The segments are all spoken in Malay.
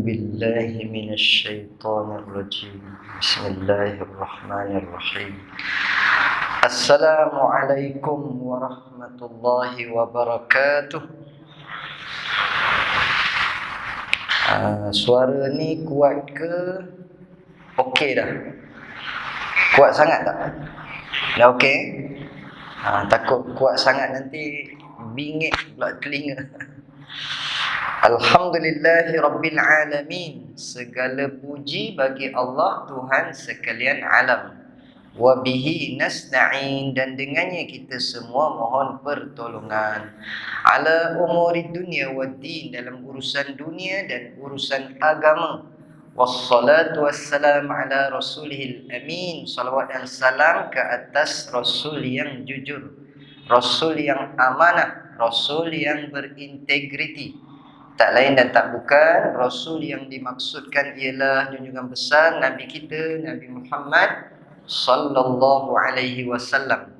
بالله من الشيطان الرجيم. بسم الله الرحمن الرحيم. السلام عليكم ورحمة الله وبركاته. Suara ni kuat ke? Okey dah? Kuat sangat tak? Dah okey? Takut kuat sangat nanti bingit pula telinga. Alhamdulillahi Rabbil Alamin. Segala puji bagi Allah, Tuhan sekalian alam. Wabihi nasta'in, dan dengannya kita semua mohon pertolongan. Ala umuri dunia waddin, dalam urusan dunia dan urusan agama. Wassalatu wassalam ala rasulihil amin. Salawat dan salam ke atas Rasul yang jujur, Rasul yang amanah, Rasul yang berintegriti. Tak lain dan tak bukan, Rasul yang dimaksudkan ialah junjungan besar Nabi kita, Nabi Muhammad sallallahu alaihi wasallam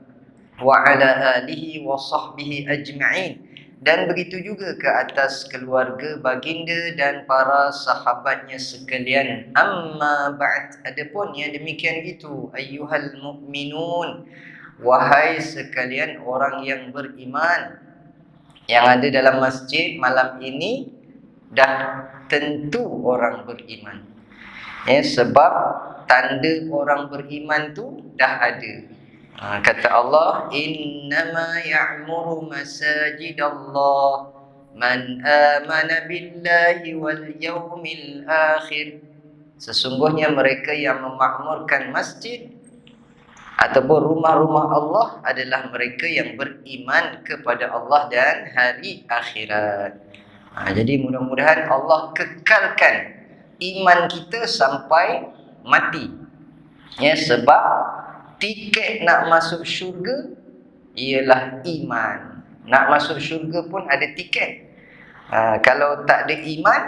wa ala alihi wa sahbihi ajma'in, dan begitu juga ke atas keluarga baginda dan para sahabatnya sekalian. Amma ba'd, adapun yang demikian itu, ayyuhal mu'minun, wahai sekalian orang yang beriman, yang ada dalam masjid malam ini dah tentu orang beriman. Sebab tanda orang beriman tu dah ada. Kata Allah, innama ya'muru masajidallah man amana billahi wal yawmil akhir. Sesungguhnya mereka yang memakmurkan masjid ataupun rumah-rumah Allah adalah mereka yang beriman kepada Allah dan hari akhirat. Jadi mudah-mudahan Allah kekalkan iman kita sampai mati. Sebab tiket nak masuk syurga ialah iman. Nak masuk syurga pun ada tiket. Kalau tak ada iman,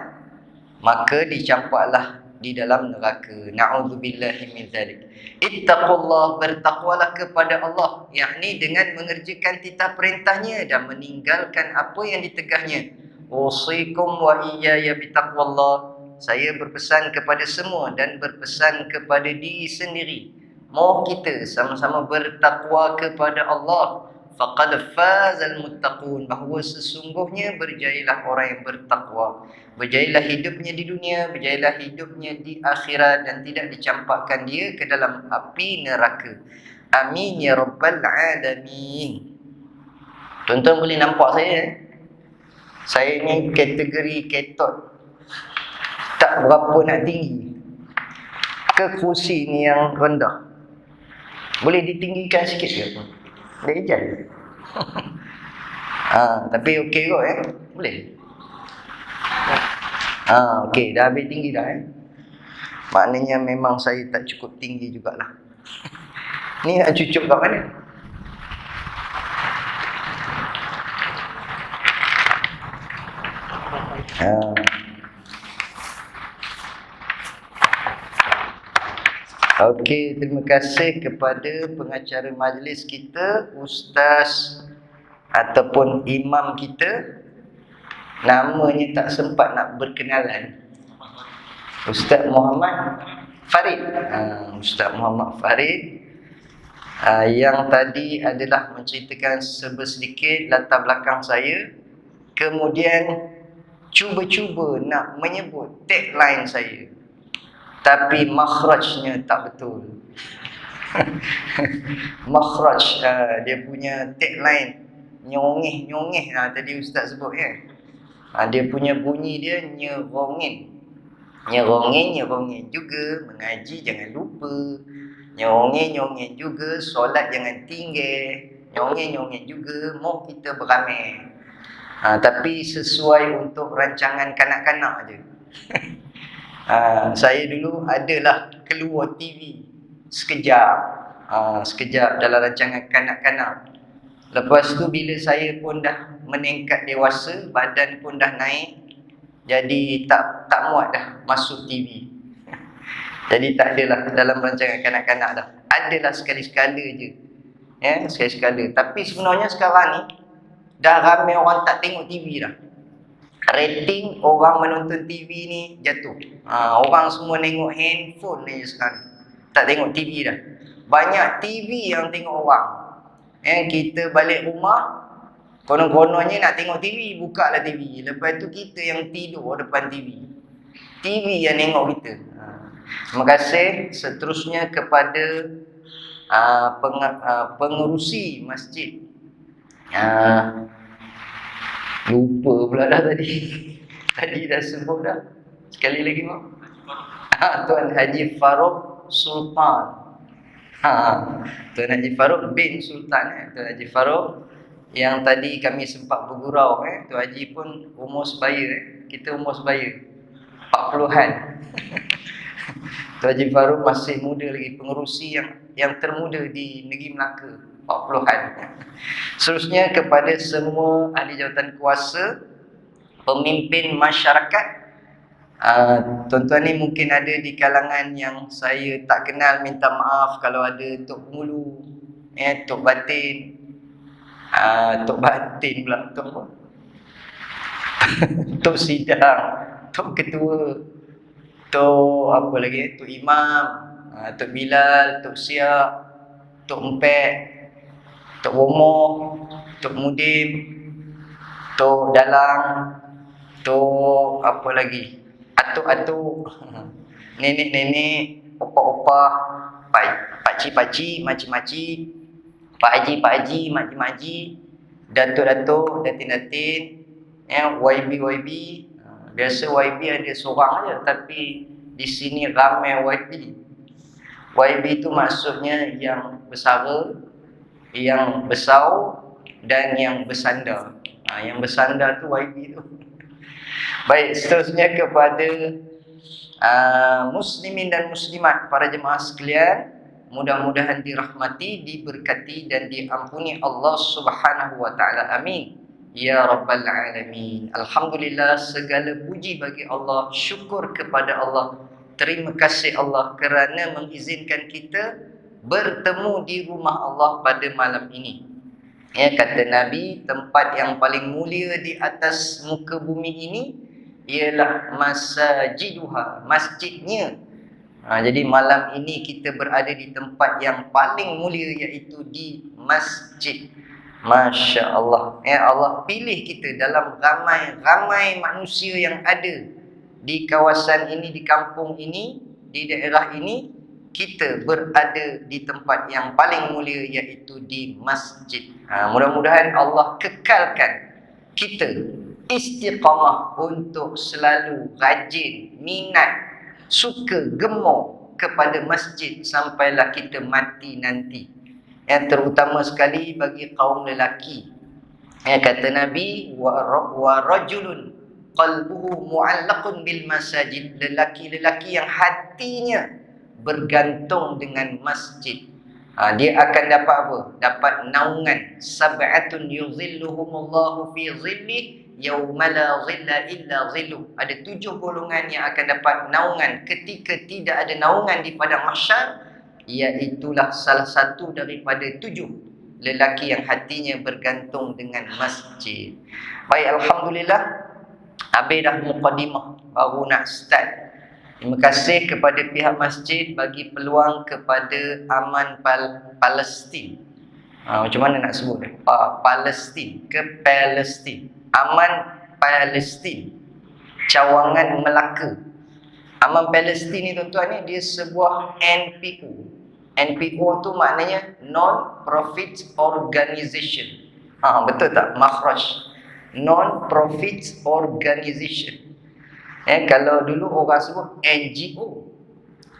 maka dicampaklah di dalam neraka. Na'udzubillahi min zalik. Ittaqullah, bertakwalah kepada Allah, yakni dengan mengerjakan titah perintahnya dan meninggalkan apa yang ditegahnya. Usikum wa iyaya bitaqwallah. Saya berpesan kepada semua dan berpesan kepada diri sendiri, mau kita sama-sama bertakwa kepada Allah. Faqad fazal muttaqun, bahawa sesungguhnya berjayalah orang yang bertakwa. Berjayalah hidupnya di dunia, berjayalah hidupnya di akhirat, dan tidak dicampakkan dia ke dalam api neraka. Amin ya rabbal alamin. Tuan-tuan boleh nampak saya? Saya ni kategori ketot, tak berapa nak tinggi. Ke kursi ni yang rendah, boleh ditinggikan sikit ke apa? Dia ejan. Tapi okey kot boleh. Okey, dah habis tinggi dah Maknanya memang saya tak cukup tinggi jugalah. Ni nak cucuk kat mana? Okey, terima kasih kepada pengacara majlis kita, ustaz ataupun imam kita. Namanya tak sempat nak berkenalan. Ustaz Muhammad Farid. Ustaz Muhammad Farid yang tadi adalah menceritakan sedikit latar belakang saya. Kemudian cuba-cuba nak menyebut tagline saya, tapi makhrajnya tak betul. Makhraj, dia punya tagline nyongeh-nyongeh tadi ustaz sebut dia punya bunyi dia nyerongin. Nyerongin juga, mengaji jangan lupa. Nyerongin juga, solat jangan tinggal. Nyongeh juga, mau kita beramai. Tapi sesuai untuk rancangan kanak-kanak je. Saya dulu adalah keluar TV sekejap dalam rancangan kanak-kanak. Lepas tu bila saya pun dah meningkat dewasa, badan pun dah naik, jadi tak muat dah masuk TV. Jadi tak adalah dalam rancangan kanak-kanak dah. Adalah sekali-sekala je. Sekali-sekala. Tapi sebenarnya sekarang ni dah ramai orang tak tengok TV dah. Rating orang menonton TV ni jatuh. Orang semua tengok handphone ni sekarang. Tak tengok TV dah. Banyak TV yang tengok orang. Kita balik rumah, konon-kononnya nak tengok TV, buka lah TV. Lepas tu kita yang tidur depan TV. TV yang tengok kita. Terima kasih seterusnya kepada pengerusi masjid. Lupa pula dah tadi. Tadi dah sebut dah. Sekali lagi mak. Tuan Haji Farouk Sultan. Tuan Haji Farouk bin Sultan. Tuan Haji Farouk yang tadi kami sempat bergurau. Tuan Haji pun umur sebaya. Kita umur sebaya 40-an. Tuan Haji Farouk masih muda lagi. Pengerusi yang termuda di negeri Melaka, 40-an. Seterusnya kepada semua ahli jawatan kuasa, pemimpin masyarakat. Tuan-tuan ni mungkin ada di kalangan yang saya tak kenal, minta maaf kalau ada Tok Mulu, Tok Batin, Tok Batin pula, Tok apa? Tok Sidang, Tok Ketua, Tok apa lagi, Tok Imam, Tok Bilal, Tok Siap, Tok Empek, Tok Womoh, Tok Mudim, Tok Dalang, Tok apa lagi, Atuk-atuk, nenek-nenek, opa-opa, pakcik-pakcik, makcik-makcik, Pak Haji, makcik-makcik, datuk-datuk, datin-datin, YB. Biasa YB ada seorang aja, tapi di sini ramai YB. YB itu maksudnya yang bersara, yang besar dan yang bersandar. Yang bersandar tu YB tu. Baik, seterusnya kepada muslimin dan muslimat, para jemaah sekalian, mudah-mudahan dirahmati, diberkati dan diampuni Allah Subhanahu wa taala. Amin. Ya Rabbal Alamin. Alhamdulillah, segala puji bagi Allah, syukur kepada Allah. Terima kasih Allah kerana mengizinkan kita bertemu di rumah Allah pada malam ini. Kata Nabi, tempat yang paling mulia di atas muka bumi ini ialah masajiduha, masjidnya. Jadi malam ini kita berada di tempat yang paling mulia, iaitu di masjid. Masya Allah. Allah pilih kita dalam ramai manusia yang ada di kawasan ini, di kampung ini, di daerah ini. Kita berada di tempat yang paling mulia, iaitu di masjid. Mudah-mudahan Allah kekalkan kita istiqamah untuk selalu rajin, minat, suka, gemar kepada masjid sampailah kita mati nanti. Terutama sekali bagi kaum lelaki. Kata Nabi, wa rajulun qalbuhu mu'allaqun bil masajid. Lelaki-lelaki yang hatinya bergantung dengan masjid, dia akan dapat apa? Dapat naungan. Sab'atun yuzilluhumullahu fi zillih yauma la zilla illa zilluh. Ada 7 golongan yang akan dapat naungan ketika tidak ada naungan di padang mahsyar. Iaitulah salah satu daripada 7 lelaki yang hatinya bergantung dengan masjid. Baik, alhamdulillah, habis dah mukadimah, baru nak start. Terima kasih kepada pihak masjid bagi peluang kepada Aman Palestin. Macam mana nak sebut dia? Palestin ke Palestin? Aman Palestin, Cawangan Melaka. Aman Palestin ni tuan-tuan ni, dia sebuah NPO. NPO tu maknanya Non-Profit Organization. Betul tak? Makhraj. Non-Profit Organization. Kalau dulu orang sebut NGO,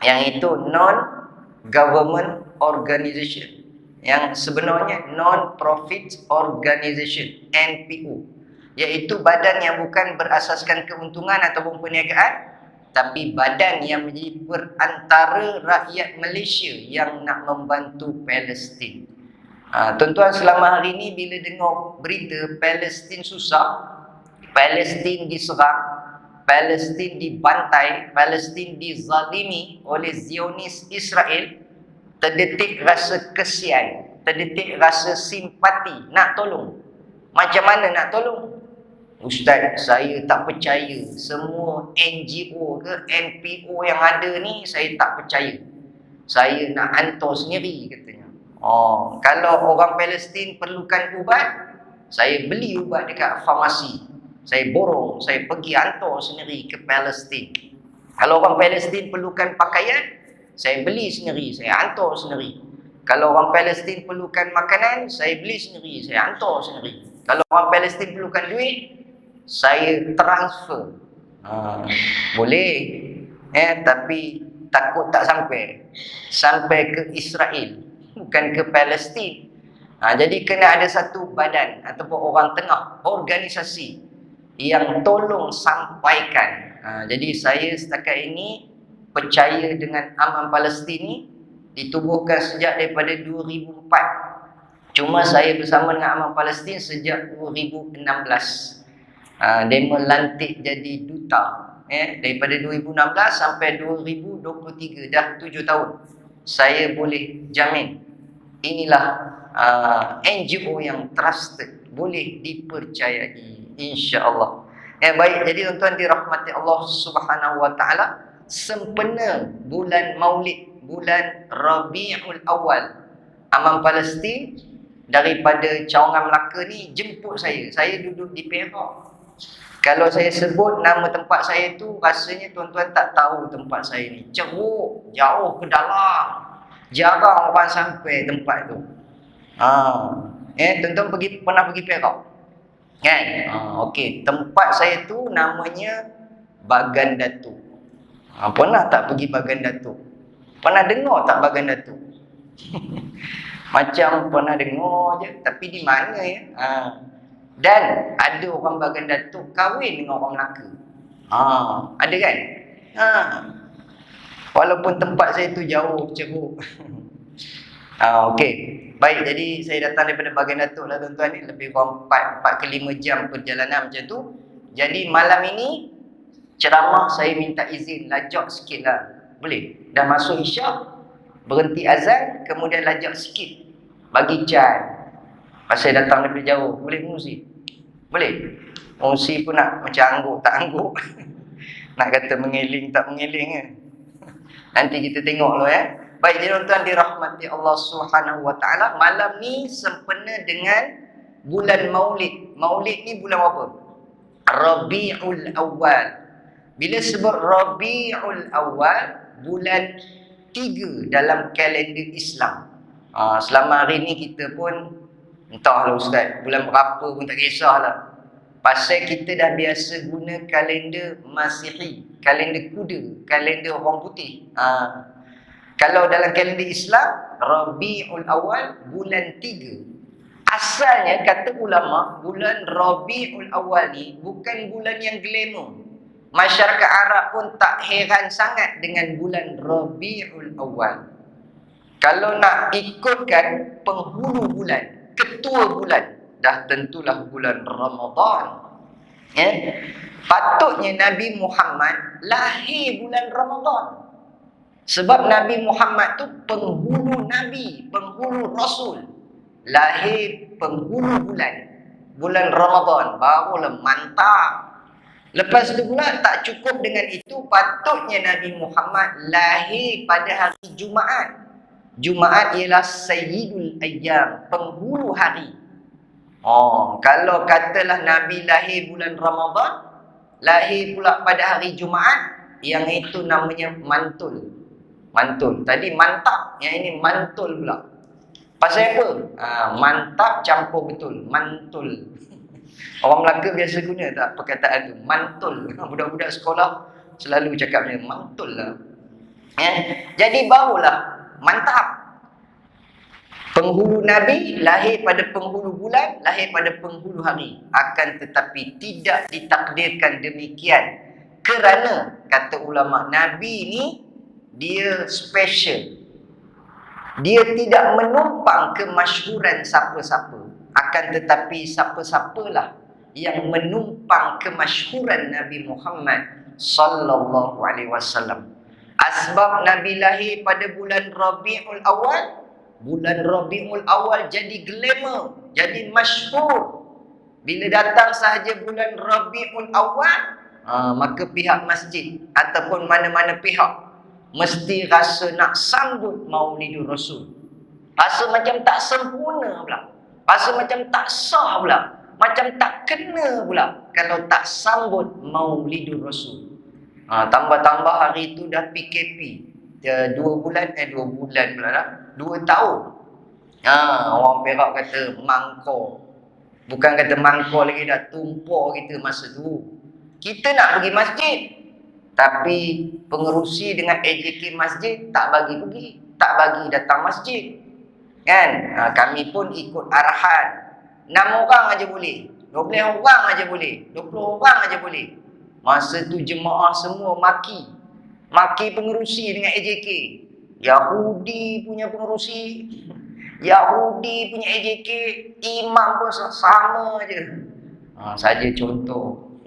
yang itu Non-Government Organization. Yang sebenarnya Non-Profit Organization, NPO, iaitu badan yang bukan berasaskan keuntungan ataupun perniagaan, tapi badan yang menjadi perantara rakyat Malaysia yang nak membantu Palestin. Tuan-tuan, selama hari ini bila dengar berita Palestin susah, Palestin diserang, Palestin dibantai, Palestin dizalimi oleh Zionis Israel, terdetik rasa kesian, terdetik rasa simpati, nak tolong. Macam mana nak tolong? Ustaz, saya tak percaya. Semua NGO ke NPO yang ada ni, saya tak percaya. Saya nak hantar sendiri, katanya. Oh, kalau orang Palestin perlukan ubat, saya beli ubat dekat farmasi. Saya borong, saya pergi hantar sendiri ke Palestin. Kalau orang Palestin perlukan pakaian, saya beli sendiri, saya hantar sendiri. Kalau orang Palestin perlukan makanan, saya beli sendiri, saya hantar sendiri. Kalau orang Palestin perlukan duit, saya transfer. Boleh. Tapi takut tak sampai ke Israel, bukan ke Palestin. Jadi kena ada satu badan ataupun orang tengah, organisasi yang tolong sampaikan. Jadi saya setakat ini percaya dengan Aman Palestin ni ditubuhkan sejak daripada 2004. Cuma saya bersama dengan Aman Palestin sejak 2016. Dia melantik jadi duta daripada 2016 sampai 2023, dah 7 tahun. Saya boleh jamin inilah NGO yang trusted, boleh dipercayai, insya-Allah. Baik, jadi tuan-tuan dirahmati Allah Subhanahu wa taala, sempena bulan Maulid, bulan Rabiul Awal, Aman Palestin daripada Cawangan Melaka ni jemput saya. Saya duduk di Perak. Kalau saya sebut nama tempat saya tu, rasanya tuan-tuan tak tahu tempat saya ni. Ceruk, jauh ke dalam. Jarang orang sampai tempat tu. Tuan-tuan pernah pergi Perak? Kan? Okey, tempat saya tu namanya Bagan Datuk. Pernah tak pergi Bagan Datuk? Pernah dengar tak Bagan Datuk? Macam pernah dengar je, tapi di mana ya? Dan ada orang Bagan Datuk kahwin dengan orang Melaka. Ada kan? Walaupun tempat saya tu jauh, ceruk. Okey. Baik, jadi saya datang daripada Bagan Datuk lah tuan-tuan ni, lebih kurang 4 ke 5 jam perjalanan macam tu. Jadi malam ini ceramah saya minta izin lajak sikit lah. Boleh? Dah masuk isyak, berhenti azan, kemudian lajak sikit bagi chai. Pasal datang daripada jauh, boleh mengungsi? Boleh? Mengungsi pun nak macam angguk tak angguk. Nak kata mengeling tak mengeling kan? Nanti kita tengok lo ya. Baik, jadi tuan-tuan dirahmati Allah Subhanahu wa taala, malam ni sempena dengan bulan Maulid. Maulid ni bulan apa? Rabiul Awal. Bila sebut Rabiul Awal, bulan 3 dalam kalender Islam. Selama hari ni kita pun entahlah Ustaz, bulan berapa pun tak kisahlah. Pasal kita dah biasa guna kalender Masihi, kalender kuda, kalender orang putih. Kalau dalam kalender Islam, Rabiul Awal bulan 3. Asalnya kata ulama, bulan Rabiul Awal ni bukan bulan yang glamour. Masyarakat Arab pun tak heran sangat dengan bulan Rabiul Awal. Kalau nak ikutkan penghulu bulan, ketua bulan, dah tentulah bulan Ramadan. Patutnya Nabi Muhammad lahir bulan Ramadan. Sebab Nabi Muhammad tu penghulu Nabi, penghulu Rasul. Lahir penghulu bulan, bulan Ramadan, barulah mantap. Lepas tu pula tak cukup dengan itu, patutnya Nabi Muhammad lahir pada hari Jumaat. Jumaat ialah Sayyidul Ayyam, penghulu hari. Kalau katalah Nabi lahir bulan Ramadan, lahir pula pada hari Jumaat, yang itu namanya mantul. Mantul. Tadi mantap, yang ini mantul pula. Pasal apa? Mantap campur betul, mantul. Orang Melaka biasa guna tak perkataan tu? Mantul. Budak-budak sekolah selalu cakapnya mantul lah. Jadi barulah mantap. Penghulu Nabi lahir pada penghulu bulan, lahir pada penghulu hari. Akan tetapi tidak ditakdirkan demikian. Kerana kata ulama, Nabi ni dia special. Dia tidak menumpang kemasyhuran siapa-siapa. Akan tetapi siapa-siapalah yang menumpang kemasyhuran Nabi Muhammad sallallahu alaihi wasallam. Asbab Nabi lahir pada bulan Rabiul Awal, bulan Rabiul Awal jadi glamour, jadi masyhur. Bila datang sahaja bulan Rabiul Awal, maka pihak masjid ataupun mana-mana pihak mesti rasa nak sambut Maulidur Rasul. Rasa macam tak sempurna pula. Rasa macam tak sah pula. Macam tak kena pula kalau tak sambut Maulidur Rasul. Tambah-tambah hari tu dah PKP. 2 bulan pula dah. 2 tahun. Orang Perak kata mangkor. Bukan kata mangkor lagi dah, tumpor kita masa tu. Kita nak pergi masjid. Tapi pengerusi dengan AJK masjid tak bagi pergi. Tak bagi datang masjid. Kan? Kami pun ikut arahan. 6 orang aja boleh. 12 orang aja boleh. 20 orang aja boleh. Masa tu jemaah semua maki. Maki pengerusi dengan AJK. Yahudi punya pengerusi. Yahudi punya AJK. Imam pun sama je. Saja contoh.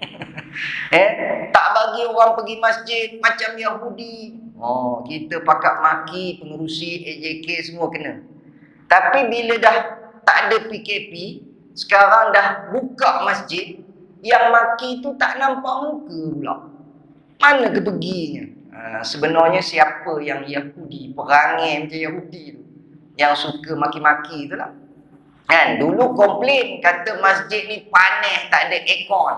Tak bagi orang pergi masjid macam Yahudi. Kita pakat maki pengerusi AJK semua kena. Tapi bila dah tak ada PKP, sekarang dah buka masjid, yang maki tu tak nampak muka pula. Mana keperginya? Sebenarnya siapa yang Yahudi, perangai macam Yahudi tu, yang suka maki-maki tu lah. Kan? Dulu komplain kata masjid ni panas, tak ada aircon.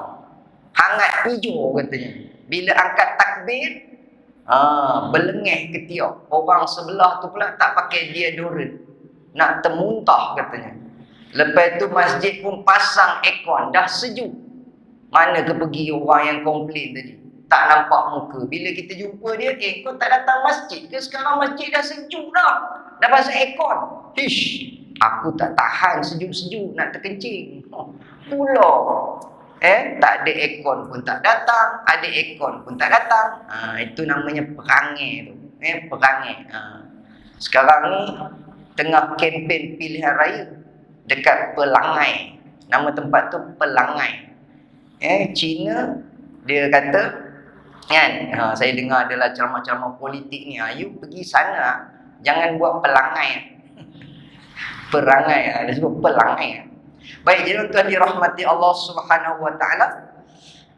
Hangat hijau katanya. Bila angkat takbir, berlengeh ketiak. Orang sebelah tu pula tak pakai deodorant. Nak termuntah katanya. Lepas tu masjid pun pasang aircon. Dah sejuk. Mana ke pergi orang yang komplain tadi? Tak nampak muka. Bila kita jumpa dia, kau tak datang masjid ke? Sekarang masjid dah sejuk dah. Dah pasang aircon. Hish, aku tak tahan sejuk-sejuk nak terkencing. Pula. Tak ada aircon pun tak datang. Ada aircon pun tak datang. Itu namanya perangai tu. Perangai. Sekarang ni tengah kempen pilihan raya dekat Pelangai. Nama tempat tu Pelangai. Cina dia kata kan, saya dengar adalah ceramah-ceramah politik ni, you pergi sana jangan buat pelangai. Perangai, dia sebut pelangai. Baik, jadi tuan dirahmati Allah Subhanahu wa taala,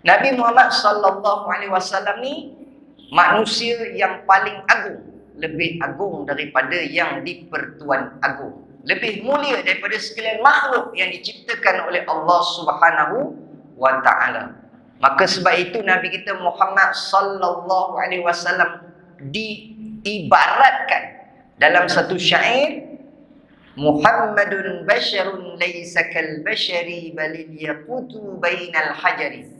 Nabi Muhammad sallallahu alaihi wasallam ni manusia yang paling agung, lebih agung daripada yang di-Pertuan Agong. Lebih mulia daripada sekalian makhluk yang diciptakan oleh Allah Subhanahu wa taala. Maka sebab itu Nabi kita Muhammad sallallahu alaihi wasallam diibaratkan dalam satu syair, Muhammadun basyarun laysa kal bashari balil yaqutu bainal hajari.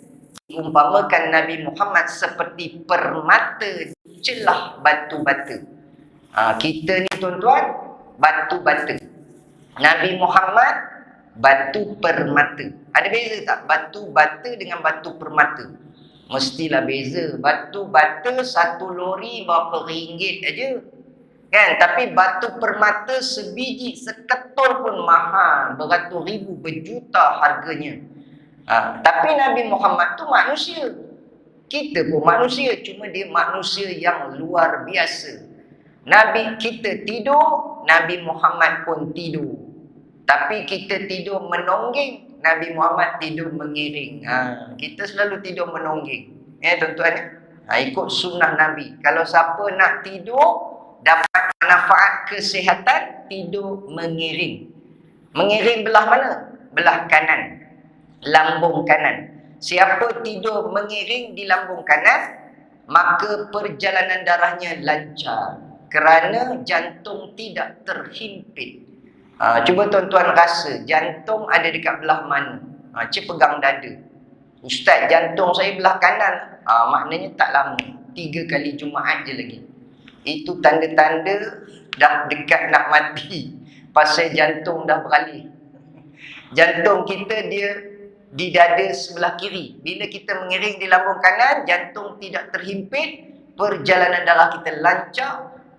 Umpamakan Nabi Muhammad seperti permata celah batu-bata. Kita ni tuan-tuan batu-bata. Nabi Muhammad batu permata. Ada beza tak batu bata dengan batu permata? Mestilah beza. Batu bata satu lori berapa ringgit aja. Kan? Tapi batu permata sebiji, seketul pun mahal. Beratus ribu, berjuta harganya. Tapi Nabi Muhammad tu manusia. Kita pun manusia. Cuma dia manusia yang luar biasa. Nabi kita tidur, Nabi Muhammad pun tidur. Tapi kita tidur menonggeng, Nabi Muhammad tidur mengiring. Kita selalu tidur menonggeng. Tuan-tuan. Ikut sunnah Nabi. Kalau siapa nak tidur, dapat manfaat kesihatan, tidur mengiring. Mengiring belah mana? Belah kanan. Lambung kanan. Siapa tidur mengiring di lambung kanan, maka perjalanan darahnya lancar. Kerana jantung tidak terhimpit. Cuba tuan-tuan rasa, jantung ada dekat belah mana? Cik pegang dada. Ustaz, jantung saya belah kanan. Maknanya tak lama. 3 kali Jumaat je lagi. Itu tanda-tanda dah dekat nak mati. Pasal jantung dah beralih. Jantung kita dia di dada sebelah kiri. Bila kita mengiring di lambung kanan, jantung tidak terhimpit, perjalanan darah kita lancar,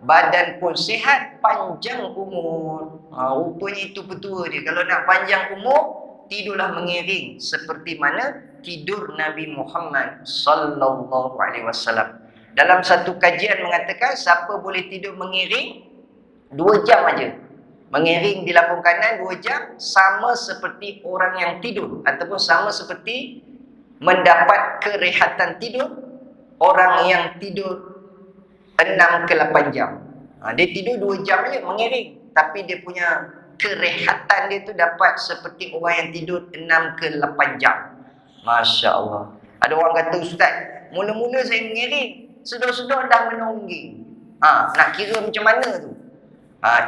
badan pun sihat, panjang umur. Rupanya itu petua dia. Kalau nak panjang umur, tidurlah mengiring seperti mana tidur Nabi Muhammad sallallahu alaihi wasallam. Dalam satu kajian mengatakan siapa boleh tidur mengiring 2 jam aja. Mengiring di lambung kanan 2 jam sama seperti orang yang tidur, ataupun sama seperti mendapat kerehatan tidur orang yang tidur 6 ke 8 jam. Dia tidur 2 jam je mengiring, tapi dia punya kerehatan dia tu dapat seperti orang yang tidur 6 ke 8 jam. Masya Allah. Ada orang kata, Ustaz, mula-mula saya mengiring, sedar-sedar dah menongging. Nak kira macam mana tu?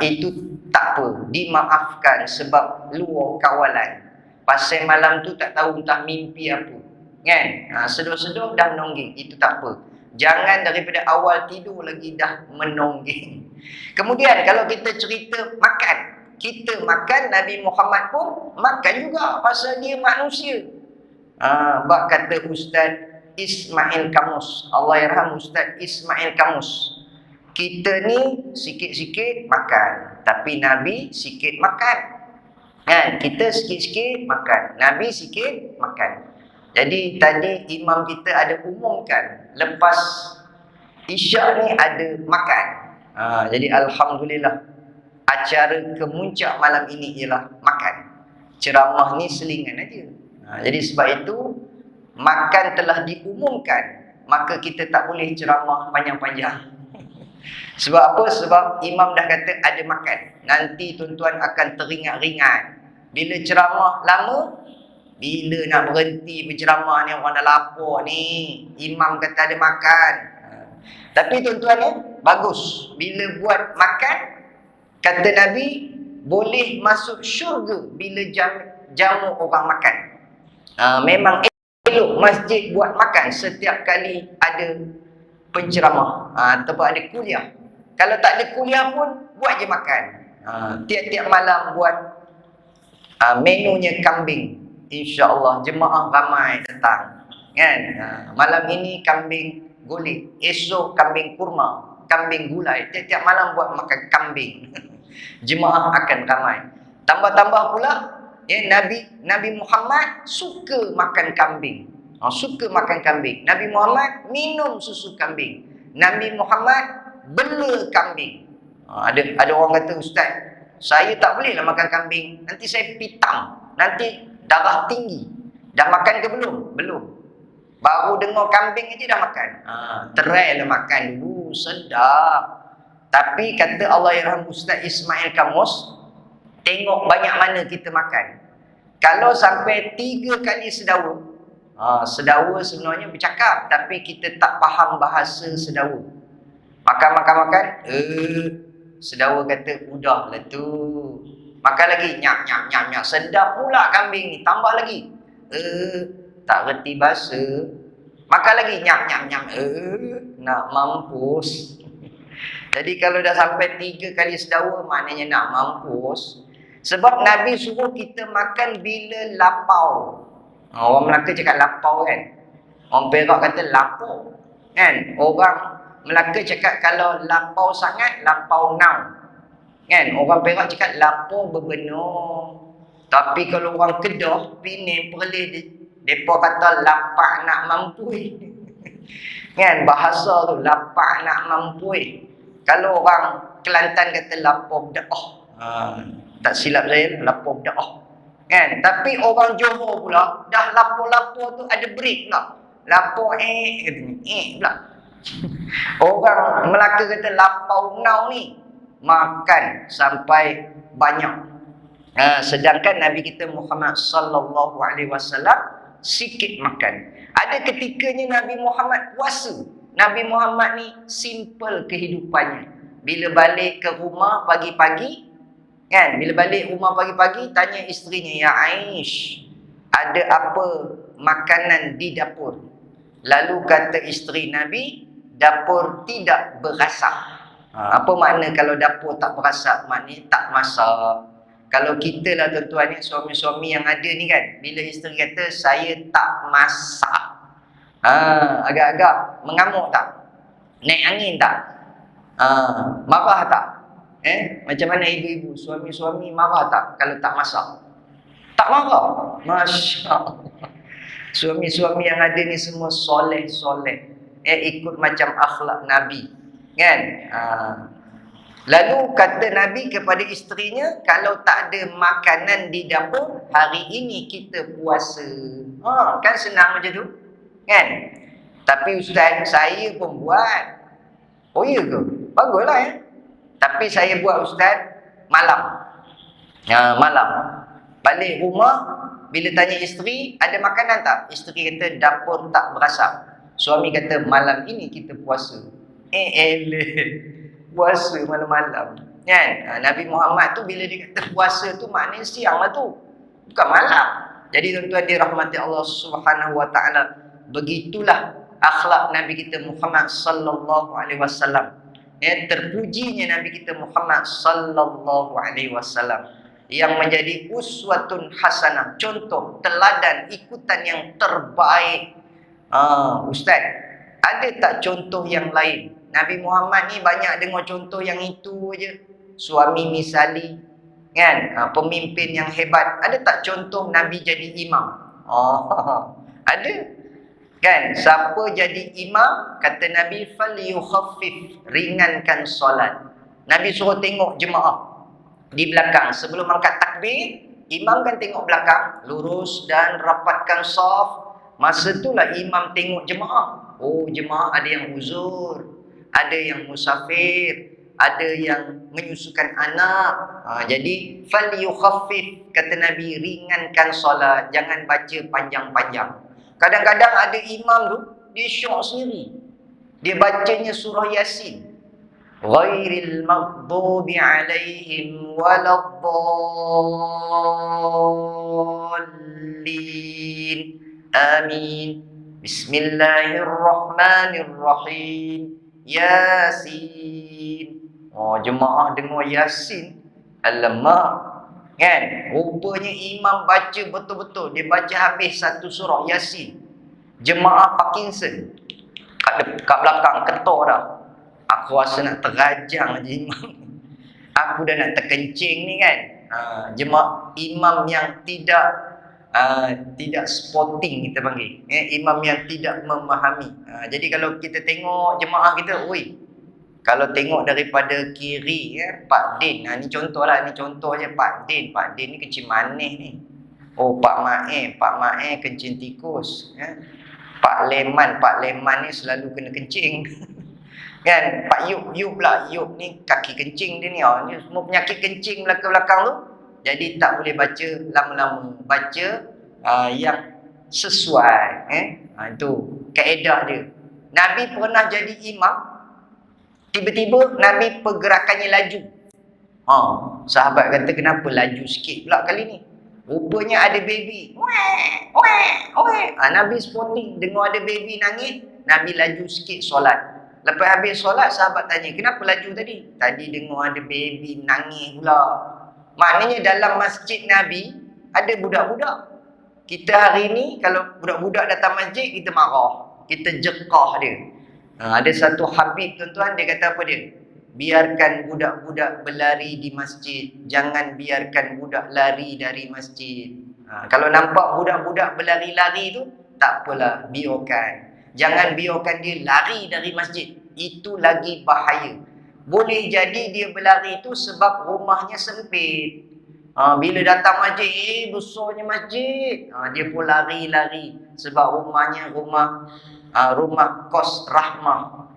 Itu tak apa, dimaafkan sebab luar kawalan. Pasal malam tu tak tahu entah mimpi apa, kan? Sedar-sedar dah menongging, itu tak apa. Jangan daripada awal tidur lagi dah menongging. Kemudian kalau kita cerita makan, kita makan, Nabi Muhammad pun makan juga pasal dia manusia. Bak kata Ustaz Ismail Kamus, Allah yarham Ustaz Ismail Kamus, kita ni sikit-sikit makan, tapi Nabi sikit makan, kan? Kita sikit-sikit makan, Nabi sikit makan. Jadi tadi imam kita ada umumkan lepas Isyak ni ada makan. Jadi Alhamdulillah, acara kemuncak malam ini ialah makan. Ceramah ni selingan aja. Jadi sebab itu makan telah diumumkan, maka kita tak boleh ceramah panjang-panjang. Sebab apa? Sebab imam dah kata ada makan. Nanti tuan-tuan akan teringat-ringat. Bila ceramah lama, bila nak berhenti berceramah ni, orang dah lapar ni, imam kata ada makan. Tapi tuan-tuan ni bagus. Bila buat makan, kata Nabi, boleh masuk syurga bila jamu orang makan. Memang elok masjid buat makan setiap kali ada penceramah ataupun ada kuliah. Kalau tak ada kuliah pun buat je makan. Tiap-tiap malam buat menunya kambing. InsyaAllah jemaah ramai datang, kan? Malam ini kambing golek, esok kambing kurma, kambing gulai. Tiap-tiap malam buat makan kambing. Jemaah akan ramai. Tambah-tambah pula, Nabi Muhammad suka makan kambing. Suka makan kambing. Nabi Muhammad minum susu kambing. Nabi Muhammad bela kambing. Ada orang kata, Ustaz, saya tak bolehlah makan kambing, nanti saya pitam, nanti darah tinggi. Dah makan ke belum? Belum. Baru dengar kambing aja dah makan. Try lah makan dulu, sedap. Tapi kata Allah yarham Ustaz Ismail Kamus, tengok banyak mana kita makan. Kalau sampai 3 kali sedawa, sedawa sebenarnya bercakap, tapi kita tak faham bahasa sedawa. Makan, sedawa kata, udahlah tu. Makan lagi, nyap. Sedap pula kambing ni, tambah lagi. Tak reti bahasa. Makan lagi, nyap. Nak mampus. Jadi kalau dah sampai 3 kali sedawa, maknanya nak mampus. Sebab Nabi suruh kita makan bila lapau. Orang Melaka cakap lapau, kan? Orang Perak kata lapau, kan? Orang Melaka cakap kalau lapau sangat, lapau now, kan? Orang Perak cakap lapau berbenar. Tapi kalau orang Kedah, Penang, Perlis, mereka kata lapak nak mampui. Kan? Bahasa tu lapak nak mampui. Kalau orang Kelantan kata lapau berdaah. Tak silap saya, lapau berdaah, kan? Tapi orang Johor pula, dah lapau-lapau tu ada break pula. Lapau pula. Orang Melaka kata lapau now ni, makan sampai banyak. Sedangkan Nabi kita Muhammad sallallahu alaihi wasallam sikit makan. Ada ketikanya Nabi Muhammad puasa. Nabi Muhammad ni simple kehidupannya. Bila balik ke rumah pagi-pagi, kan? Bila balik rumah pagi-pagi, tanya isterinya, ya Aish, ada apa makanan di dapur? Lalu kata isteri Nabi, dapur tidak berasap. Apa makna kalau dapur tak berasap? Maknanya tak masak. Kalau kita lah tuan-tuan ni, suami-suami yang ada ni kan, bila isteri kata saya tak masak, agak-agak mengamuk tak? Naik angin tak? Marah tak? Macam mana ibu-ibu, suami-suami marah tak kalau tak masak? Tak marah. Masya Allah. Suami-suami yang ada ni semua soleh-soleh. Ikut macam akhlak Nabi, kan? Lalu kata Nabi kepada isterinya, kalau tak ada makanan di dapur, hari ini kita puasa. Kan senang macam tu. Kan? Tapi ustaz, saya pun buat. Oh iya ke? Baguslah ya. Tapi saya buat ustaz malam. Malam. Balik rumah, bila tanya isteri, ada makanan tak? Isteri kata dapur tak berasap. Suami kata malam ini kita puasa. Puasa malam-malam. Kan? Nabi Muhammad tu bila dia kata puasa tu maknanya siang lah tu. Bukan malam. Jadi tuan-tuan dirahmati Allah Subhanahu wa taala, begitulah akhlak Nabi kita Muhammad sallallahu alaihi wasallam. Terpujinya Nabi kita Muhammad sallallahu alaihi wasallam yang menjadi uswatun hasanah, contoh, teladan, ikutan yang terbaik. Ustaz, ada tak contoh yang lain? Nabi Muhammad ni banyak dengar contoh yang itu je. Suami misali, kan? Pemimpin yang hebat. Ada tak contoh Nabi jadi imam? Ada. Kan? Siapa jadi imam, kata Nabi, falyukhaffif, ringankan solat. Nabi suruh tengok jemaah di belakang. Sebelum angkat takbir, imam kan tengok belakang, lurus dan rapatkan saf. Masa itulah imam tengok jemaah. Oh, jemaah ada yang uzur, ada yang musafir, ada yang menyusukan anak. Jadi falyukhaffif, kata Nabi, ringankan solat, jangan baca panjang-panjang. Kadang-kadang ada imam tu dia syok sendiri. Dia bacanya surah Yasin. Ghairil maghdubi alaihim waladdallin. Amin. Bismillahirrahmanirrahim. Yasin. Jemaah dengar Yasin. Alamak. Kan? Rupanya imam baca betul-betul. Dia baca habis satu surah Yasin. Jemaah Parkinson kat belakang ketor dah. Aku rasa nak terajang je imam. Aku dah nak terkencing ni kan. Jemaah imam yang tidak sporting kita panggil. Imam yang tidak memahami. Jadi kalau kita tengok jemaah kita, kalau tengok daripada kiri, Pak Din, ni contoh lah, ni contoh je Pak Din ni kencing manis ni. Pak Mae kencing tikus. Pak Leman ni selalu kena kencing. Kan? Pak Yub pula, Yub ni kaki kencing dia ni. Ni semua penyakit kencing belakang-belakang tu. Jadi tak boleh baca lama-lama. Baca yang sesuai. Itu kaedah dia. Nabi pernah jadi imam, tiba-tiba Nabi pergerakannya laju. Sahabat kata, kenapa laju sikit pula kali ni? Rupanya ada baby. Nabi sporting, dengar ada baby nangis, Nabi laju sikit solat. Lepas habis solat, sahabat tanya, kenapa laju tadi? Tadi dengar ada baby nangis pula. Maknanya dalam masjid Nabi ada budak-budak. Kita hari ni kalau budak-budak datang masjid, kita marah, kita jekah dia. Ada satu Habib tuan-tuan, dia kata apa dia? Biarkan budak-budak berlari di masjid, jangan biarkan budak lari dari masjid. Kalau nampak budak-budak berlari-lari tu, tak apalah, biarkan. Jangan biarkan dia lari dari masjid. Itu lagi bahaya. Boleh jadi dia berlari tu sebab rumahnya sempit. Bila datang masjid, besarnya masjid, dia pun lari-lari sebab rumahnya rumah kos rahmah.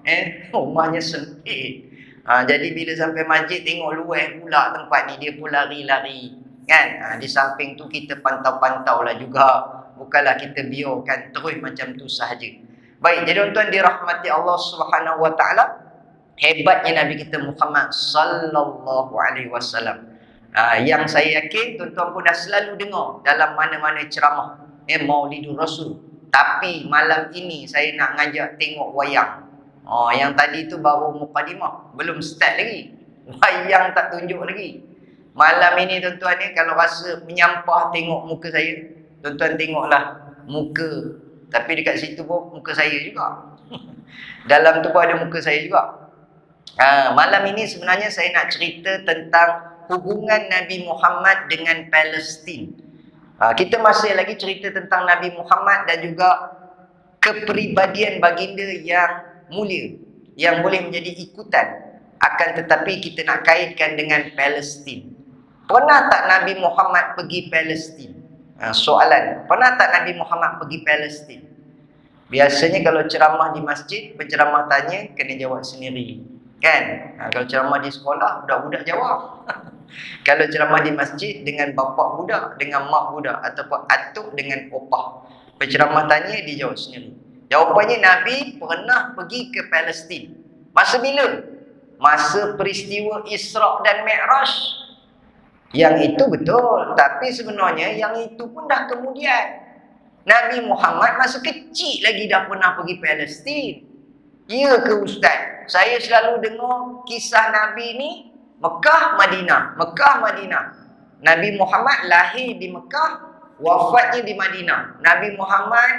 Rumahnya sempit. Jadi bila sampai masjid, tengok luas pula tempat ni, dia pun lari-lari. Kan? Di samping tu kita pantau-pantau lah juga. Bukanlah kita biarkan terus macam tu sahaja. Baik, jadi tuan-tuan dirahmati Allah Subhanahu wa taala, hebatnya Nabi kita Muhammad sallallahu alaihi wasallam. Yang saya yakin tuan-tuan pun dah selalu dengar dalam mana-mana ceramah Maulidur Rasul. Tapi malam ini saya nak ngajak tengok wayang. Yang tadi tu baru mukadimah, belum start lagi. Wayang tak tunjuk lagi. Malam ini tuan-tuan ni kalau rasa menyampah tengok muka saya, tuan-tuan tengoklah muka. Tapi dekat situ pun muka saya juga. Dalam tu pun ada muka saya juga. Malam ini sebenarnya saya nak cerita tentang hubungan Nabi Muhammad dengan Palestin. Kita masih lagi cerita tentang Nabi Muhammad dan juga kepribadian baginda yang mulia, yang boleh menjadi ikutan. Akan tetapi kita nak kaitkan dengan Palestin. Pernah tak Nabi Muhammad pergi Palestin? Soalan, pernah tak Nabi Muhammad pergi Palestin? Biasanya kalau ceramah di masjid, penceramah tanya, kena jawab sendiri. Kan? Kalau ceramah di sekolah, budak-budak jawab. Kalau ceramah di masjid, dengan bapak budak, dengan mak budak, ataupun atuk dengan opah. Penceramah tanya, dia jawab sendiri. Jawapannya, Nabi pernah pergi ke Palestin. Masa bila? Masa peristiwa Isra' dan Mi'raj. Yang itu betul. Tapi sebenarnya yang itu pun dah kemudian. Nabi Muhammad masa kecil lagi dah pernah pergi Palestin. Ya ke Ustaz? Saya selalu dengar kisah Nabi ni Mekah, Madinah. Mekah, Madinah. Nabi Muhammad lahir di Mekah, wafatnya di Madinah. Nabi Muhammad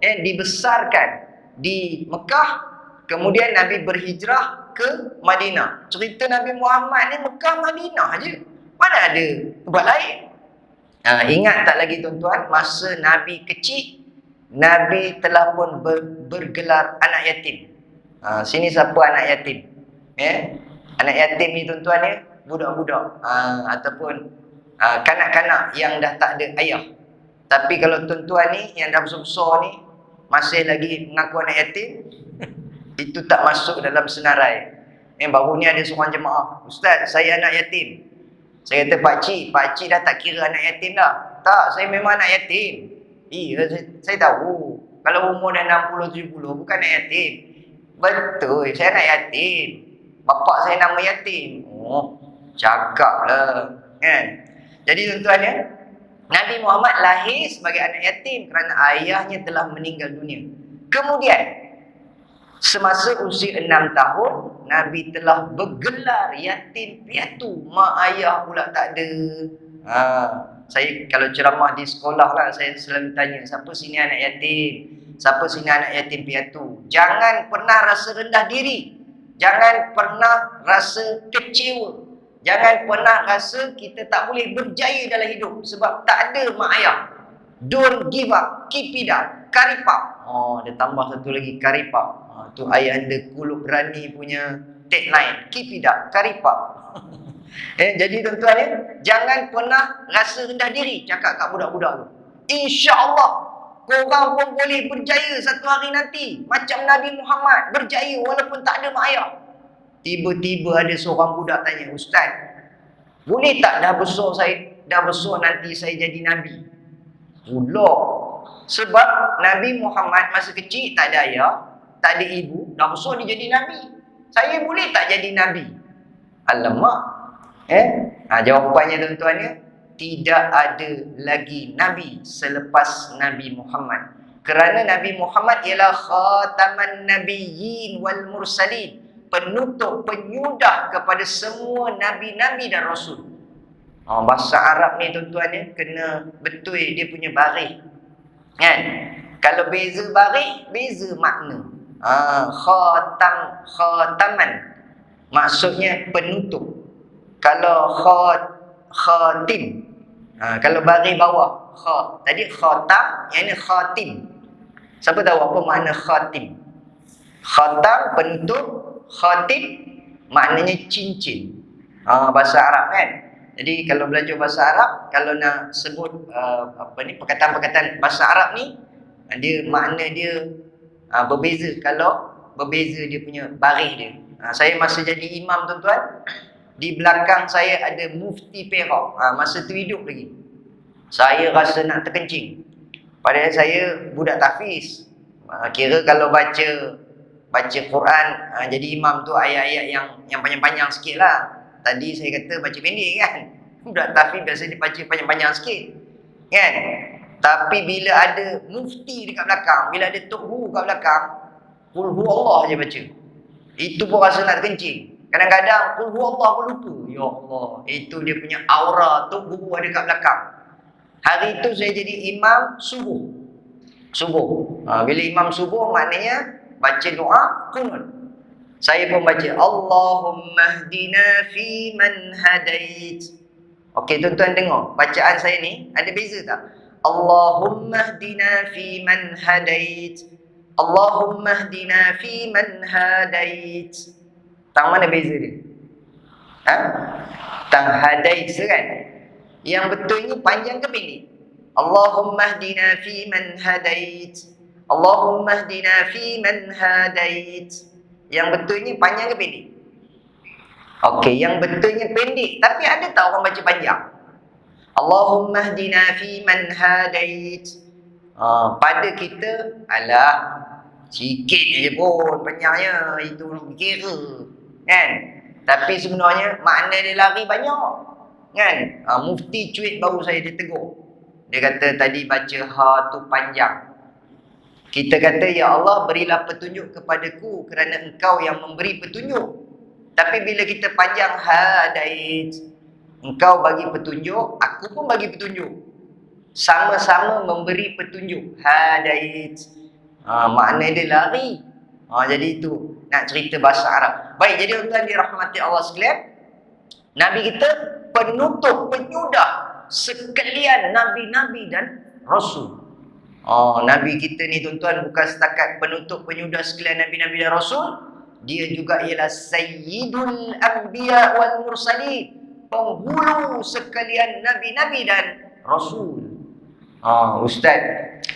dibesarkan di Mekah, kemudian Nabi berhijrah ke Madinah. Cerita Nabi Muhammad ni Mekah, Madinah aje. Mana ada tempat lain? Ingat tak lagi tuan-tuan, masa Nabi kecil, Nabi telah pun bergelar anak yatim. Sini siapa anak yatim? Anak yatim ni tuan-tuan ya, budak-budak ataupun kanak-kanak yang dah tak ada ayah. Tapi kalau tuan-tuan ni yang dah besar-besar ni masih lagi mengaku anak yatim, itu tak masuk dalam senarai. Baru ni ada seorang jemaah, Ustaz, saya anak yatim. Saya kata, pakcik dah tak kira anak yatim dah. Tak, saya memang anak yatim. Iya, saya tahu. Kalau umur dah 60-70, bukan anak yatim. Betul, saya anak yatim. Bapak saya nama yatim. Oh, cakap lah. Kan? Jadi tuan-tuan ya, Nabi Muhammad lahir sebagai anak yatim kerana ayahnya telah meninggal dunia. Kemudian, semasa usia 6 tahun, Nabi telah bergelar yatim piatu. Mak ayah pula tak ada. Saya kalau ceramah di sekolah lah, saya selalu tanya, siapa sini anak yatim? Siapa sini anak yatim piatu? Jangan pernah rasa rendah diri. Jangan pernah rasa kecewa. Jangan pernah rasa kita tak boleh berjaya dalam hidup sebab tak ada mak ayah. Don't give up, keep it up, karipap. Dia tambah satu lagi, karipap. Tu ayah anda Kulub Rani punya tagline, keep it up, karipap. Jadi tuan-tuan ya, jangan pernah rasa rendah diri, cakap kat budak-budak tu. InsyaAllah, korang pun boleh berjaya satu hari nanti. Macam Nabi Muhammad, berjaya walaupun tak ada mak ayah. Tiba-tiba ada seorang budak tanya, Ustaz, boleh tak dah besar nanti saya jadi Nabi? Pula. Sebab Nabi Muhammad masa kecil tak ada ayah, tak ada ibu, dah besar dia jadi Nabi. Saya boleh tak jadi Nabi? Alamak. Jawapannya tuan-tuan ya, tidak ada lagi Nabi selepas Nabi Muhammad. Kerana Nabi Muhammad ialah khataman nabiyyin wal mursalin, penutup, penyudah kepada semua nabi-nabi dan rasul. Bahasa Arab ni tuan-tuan ya, kena betul dia punya baris. Kan? Kalau beza baris, beza makna. Khataman maksudnya penutup. Kalau khatim, kalau baris bawah tadi khatam, yang ni khatim. Siapa tahu apa makna khatim? Khatam penutup, khatim maknanya cincin. Bahasa Arab kan. Jadi kalau belajar bahasa Arab, kalau nak sebut perkataan-perkataan bahasa Arab ni, dia makna dia berbeza. Kalau berbeza dia punya baris dia. Saya masa jadi imam tuan-tuan, di belakang saya ada Mufti Perak. Masa tu hidup lagi. Saya rasa nak terkencing. Padahal saya budak tahfiz. Kira kalau baca Quran, jadi imam tu ayat-ayat yang panjang-panjang sikit lah. Tadi saya kata baca pendek kan. Budak tahfiz biasa dia baca panjang-panjang sikit. Kan? Tapi bila ada mufti dekat belakang, bila ada tok guru kat belakang, qul huwallah je baca. Itu pun rasa nak terkencing. Kadang-kadang qul huwallah pun lupa. Ya Allah, itu dia punya aura tok guru ada kat belakang. Hari itu saya jadi imam subuh. Bila imam subuh maknanya baca doa kunut. Saya pun baca Allahumma hdina fi man hadait. Okey tuan-tuan dengar, bacaan saya ni ada beza tak? Allahumma hdina fi man hadait. Allahumma hdina fi man hadait. Tang mana beza dia? Ha? Tang hadait kan? Yang betulnya panjang ke pendek? Allahumma hdina fi man hadait. Allahumma hdina fi man hadait. Yang betulnya panjang ke pendek? Okey, yang betulnya pendek. Tapi ada tak orang baca panjang? Allahumma hdina fi man hadait. Pada kita, alah, sikit je pun panjangnya. Itu kira. Kan? Tapi sebenarnya makna dia lari banyak. Kan? Mufti cuit baru saya ditegur. Dia kata tadi baca ha tu panjang. Kita kata, ya Allah berilah petunjuk kepadaku kerana engkau yang memberi petunjuk. Tapi bila kita panjang hadait, engkau bagi petunjuk, aku pun bagi petunjuk. Sama-sama memberi petunjuk. Hadait. Makna dia lari. Jadi itu nak cerita bahasa Arab. Baik, jadi tuan dirahmati Allah sekalian, Nabi kita penutup, penyudah sekalian Nabi-Nabi dan Rasul. Nabi kita ni tuan-tuan bukan setakat penutup, penyudah sekalian Nabi-Nabi dan Rasul. Dia juga ialah Sayyidul Anbiya wal Mursalin, penghulu sekalian Nabi-Nabi dan Rasul. Ustaz,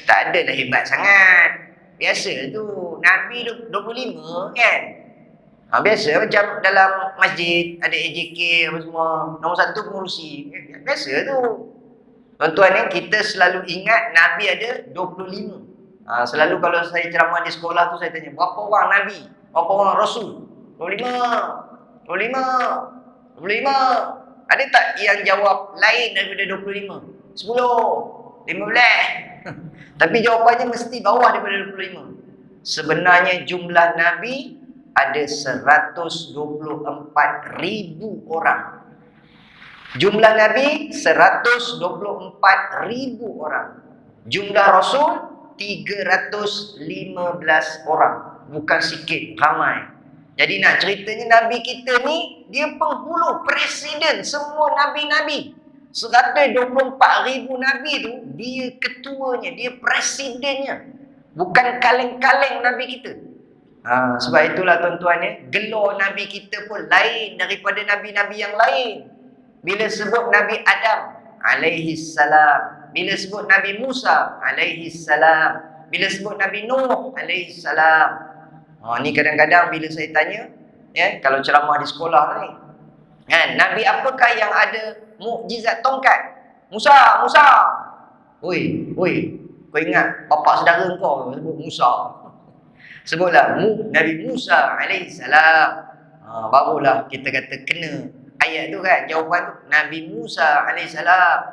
tak adalah hebat sangat. Biasa tu, Nabi 25 kan? Biasa macam dalam masjid, ada AJK apa semua, nombor 1 pengurusi. Biasa tu. Tuan-tuan ni, kita selalu ingat Nabi ada 25. Selalu kalau saya ceramah di sekolah tu, saya tanya, berapa orang Nabi? Berapa orang Rasul? 25. 25. 25. Ada tak yang jawab lain daripada 25? 10. 15. Tapi jawapannya mesti bawah daripada 25. Sebenarnya jumlah Nabi ada 124,000 orang. Jumlah Nabi 124,000 orang. Jumlah Rasul 315 orang. Bukan sikit, ramai. Jadi nak ceritanya Nabi kita ni, dia penghulu, presiden semua Nabi-Nabi. 124,000 Nabi tu, dia ketuanya, dia presidennya. Bukan kaleng-kaleng Nabi kita. Sebab itulah tuan-tuan ya, gelar Nabi kita pun lain daripada Nabi-Nabi yang lain. Bila sebut Nabi Adam alaihi salam, bila sebut Nabi Musa alaihi salam, bila sebut Nabi Nuh alaihi salam. Ni kadang-kadang bila saya tanya, ya, kalau ceramah di sekolah ni, kan, Nabi apakah yang ada mukjizat tongkat? Musa, Musa. Oi, kau ingat bapa saudara kau sebut Musa. Sebutlah Nabi Musa alaihi salam. Barulah kita kata kena ayat tu kan, jawapan tu Nabi Musa alaihi salam.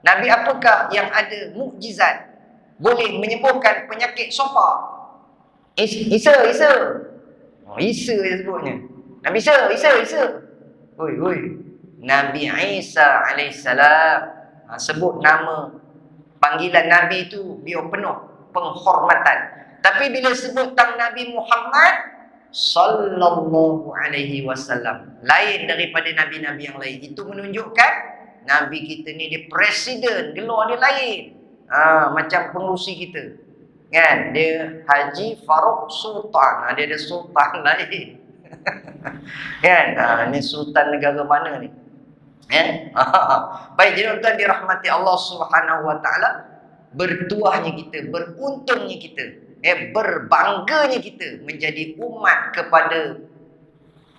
Nabi apakah yang ada mukjizat boleh menyembuhkan penyakit sopa? Isa dia sebutnya. Nabi Isa. Oi. Nabi Isa alaihissalam. Sebut nama panggilan Nabi tu biar penuh penghormatan. Tapi bila sebut tentang Nabi Muhammad sallallahu alaihi wasallam, lain daripada nabi-nabi yang lain. Itu menunjukkan Nabi kita ni dia presiden, gelar dia lain. Macam pengurusi kita. Kan, dia Haji Farouk Sultan. Dia ada sultan lain. Kan, ni sultan negara mana ni? Baik, jadi tuan dirahmati Allah Subhanahu wa taala, bertuahnya kita, beruntungnya kita, berbangganya kita menjadi umat kepada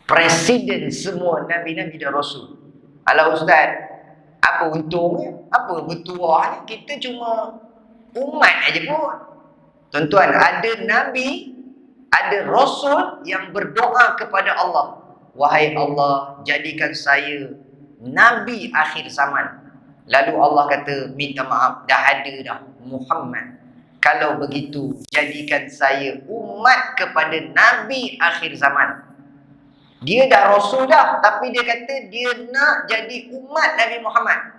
presiden semua nabi-nabi dan rasul. Alah ustaz, apa untungnya? Apa bertuahnya? Kita cuma umat aja pun. Tuan-tuan, ada nabi, ada rasul yang berdoa kepada Allah, wahai Allah, jadikan saya nabi akhir zaman. Lalu Allah kata, minta maaf, dah ada dah Muhammad. Kalau begitu, jadikan saya umat kepada nabi akhir zaman. Dia dah rasul dah, tapi dia kata dia nak jadi umat Nabi Muhammad.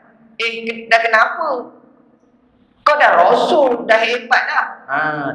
Dah kenapa? Kau dah rasul, dah hebat dah.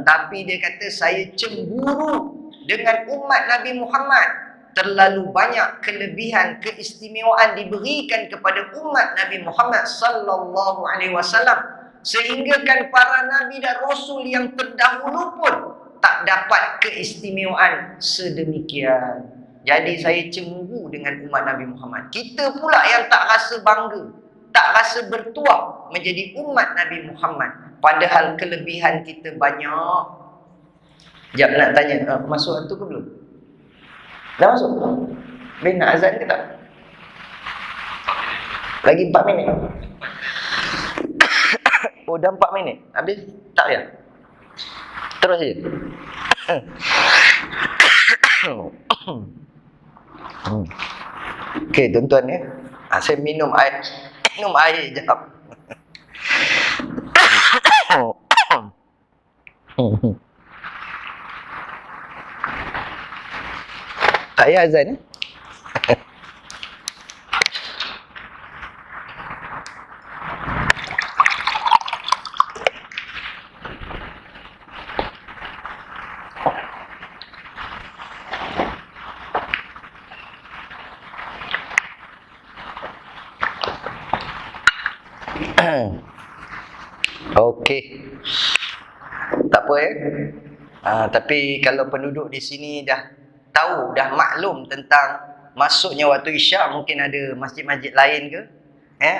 Tapi dia kata saya cemburu dengan umat Nabi Muhammad. Terlalu banyak kelebihan, keistimewaan diberikan kepada umat Nabi Muhammad sallallahu alaihi wasallam, sehingga kan para nabi dan rasul yang terdahulu pun tak dapat keistimewaan sedemikian. Jadi saya cemburu dengan umat Nabi Muhammad. Kita pula yang tak rasa bangga, tak rasa bertuah menjadi umat Nabi Muhammad. Padahal kelebihan kita banyak. Sekejap nak tanya, masuk hantu ke belum? Dah masuk? Bin nak azan ke tak? Lagi 4 minit. Oh, dah 4 minit. Habis? Tak ya? Terus je. Okey, tuan-tuan ya. Saya minum air. Minum air sekejap. Tak payah azan ya? Okey. Tak apa ya. Tapi kalau penduduk di sini dah tahu, dah maklum tentang masuknya waktu Isyak, mungkin ada masjid-masjid lain ke?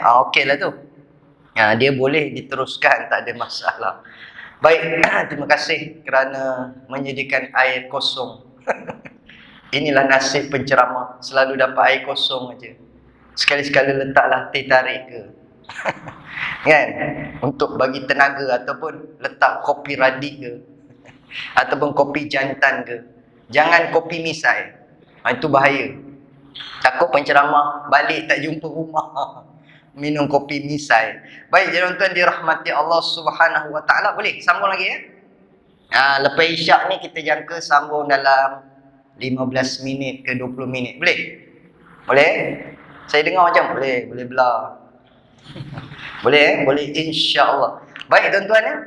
Okeylah tu. Dia boleh diteruskan, tak ada masalah. Baik, terima kasih kerana menyediakan air kosong. Inilah nasib penceramah, selalu dapat air kosong aja. Sekali-sekala letaklah teh tarik ke. Kan? Untuk bagi tenaga, ataupun letak kopi radik ke, ataupun kopi jantan ke. Jangan kopi misai. Itu bahaya. Takut penceramah balik tak jumpa rumah. Minum kopi misai. Baik, tuan-tuan dirahmati Allah Subhanahu Wa Taala. Boleh sambung lagi ya? Lepas Isyak ni kita jangka sambung dalam 15 minit ke 20 minit. Boleh? Boleh? Saya dengar macam boleh belah. Boleh boleh, insya-Allah. Baik tuan-tuan ya.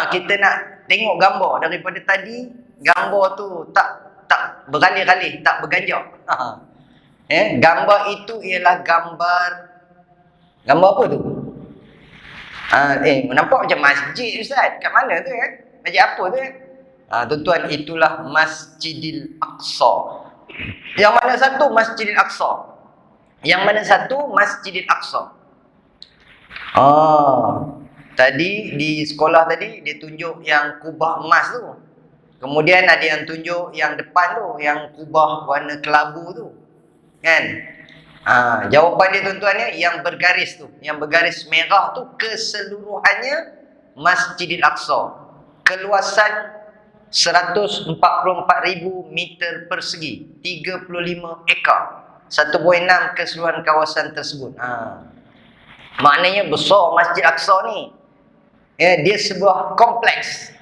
Kita nak tengok gambar daripada tadi. Gambar tu tak beralih-alih, tak berganjak. Gambar itu ialah gambar apa tu? Nampak macam masjid Ustaz. Kat mana tu ya? Masjid apa tu ya? Tuan-tuan, itulah Masjidil Aqsa. Yang mana satu Masjidil Aqsa? Yang mana satu Masjidil Aqsa? Tadi di sekolah tadi dia tunjuk yang kubah emas tu. Kemudian ada yang tunjuk yang depan tu, yang kubah warna kelabu tu. Kan? Jawapan dia tuan-tuan ya, yang bergaris tu, yang bergaris merah tu keseluruhannya Masjidil Aqsa. Keluasan 144,000 meter persegi, 35 ekar. 1.6 keseluruhan kawasan tersebut. Maknanya besar Masjid Aqsa ni. Dia sebuah kompleks.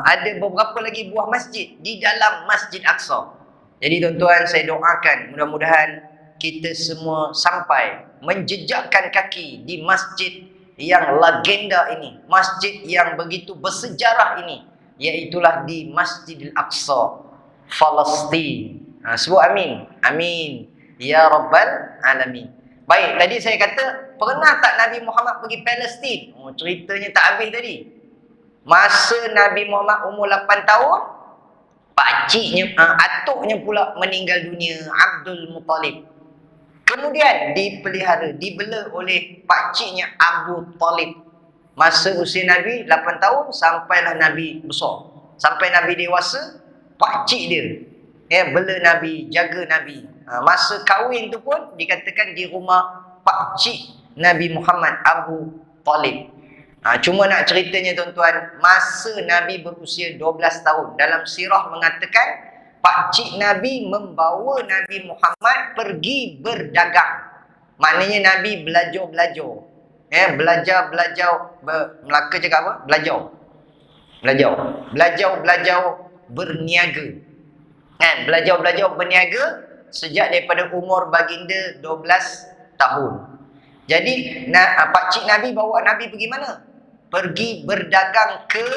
Ada beberapa lagi buah masjid di dalam Masjid Aqsa. Jadi tuan-tuan, saya doakan mudah-mudahan kita semua sampai menjejakkan kaki di masjid yang legenda ini, masjid yang begitu bersejarah ini, iaitulah di Masjidil Aqsa, Palestin. Sebut amin. Amin ya rabbal alamin. Baik, tadi saya kata, pernah tak Nabi Muhammad pergi Palestin? Ceritanya tak habis tadi. Masa Nabi Muhammad umur 8 tahun, pakciknya, atuknya pula meninggal dunia, Abdul Muttalib. Kemudian dipelihara, dibela oleh pakciknya Abu Talib. Masa usia Nabi 8 tahun, sampailah Nabi besar. Sampai Nabi dewasa, pakcik dia bela Nabi, jaga Nabi. Masa kahwin tu pun dikatakan di rumah pakcik Nabi Muhammad, Abu Talib. Cuma nak ceritanya tuan-tuan, masa Nabi berusia 12 tahun, dalam sirah mengatakan pakcik Nabi membawa Nabi Muhammad pergi berdagang. Maknanya Nabi belajar-belajar. Melaka cakap apa? Belajar berniaga. Belajar berniaga sejak daripada umur baginda 12 tahun. Jadi pakcik Nabi bawa Nabi pergi mana? Pergi berdagang ke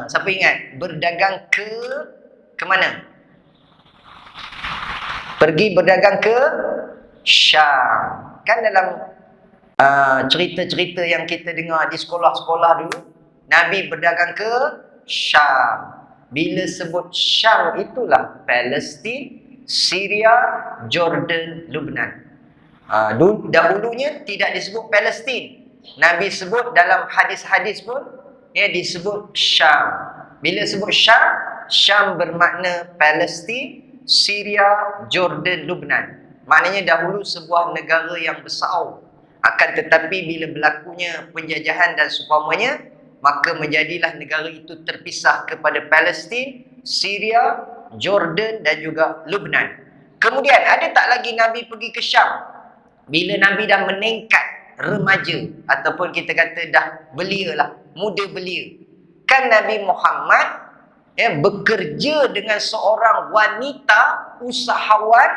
siapa ingat? Berdagang ke mana? Pergi berdagang ke Syam. Kan dalam cerita-cerita yang kita dengar di sekolah-sekolah dulu, Nabi berdagang ke Syam. Bila sebut Syam itulah Palestin, Syria, Jordan, Lebanon. Dahulunya tidak disebut Palestin. Nabi sebut dalam hadis-hadis pun disebut Syam. Bila sebut Syam, Syam bermakna Palestin, Syria, Jordan, Lebanon. Maknanya dahulu sebuah negara yang besar. Akan tetapi bila berlakunya penjajahan dan seumpamanya, maka menjadilah negara itu terpisah kepada Palestin, Syria, Jordan dan juga Lebanon. Kemudian ada tak lagi Nabi pergi ke Syam? Bila Nabi dah meningkat remaja ataupun kita kata dah belia lah, muda belia. Kan Nabi Muhammad bekerja dengan seorang wanita usahawan,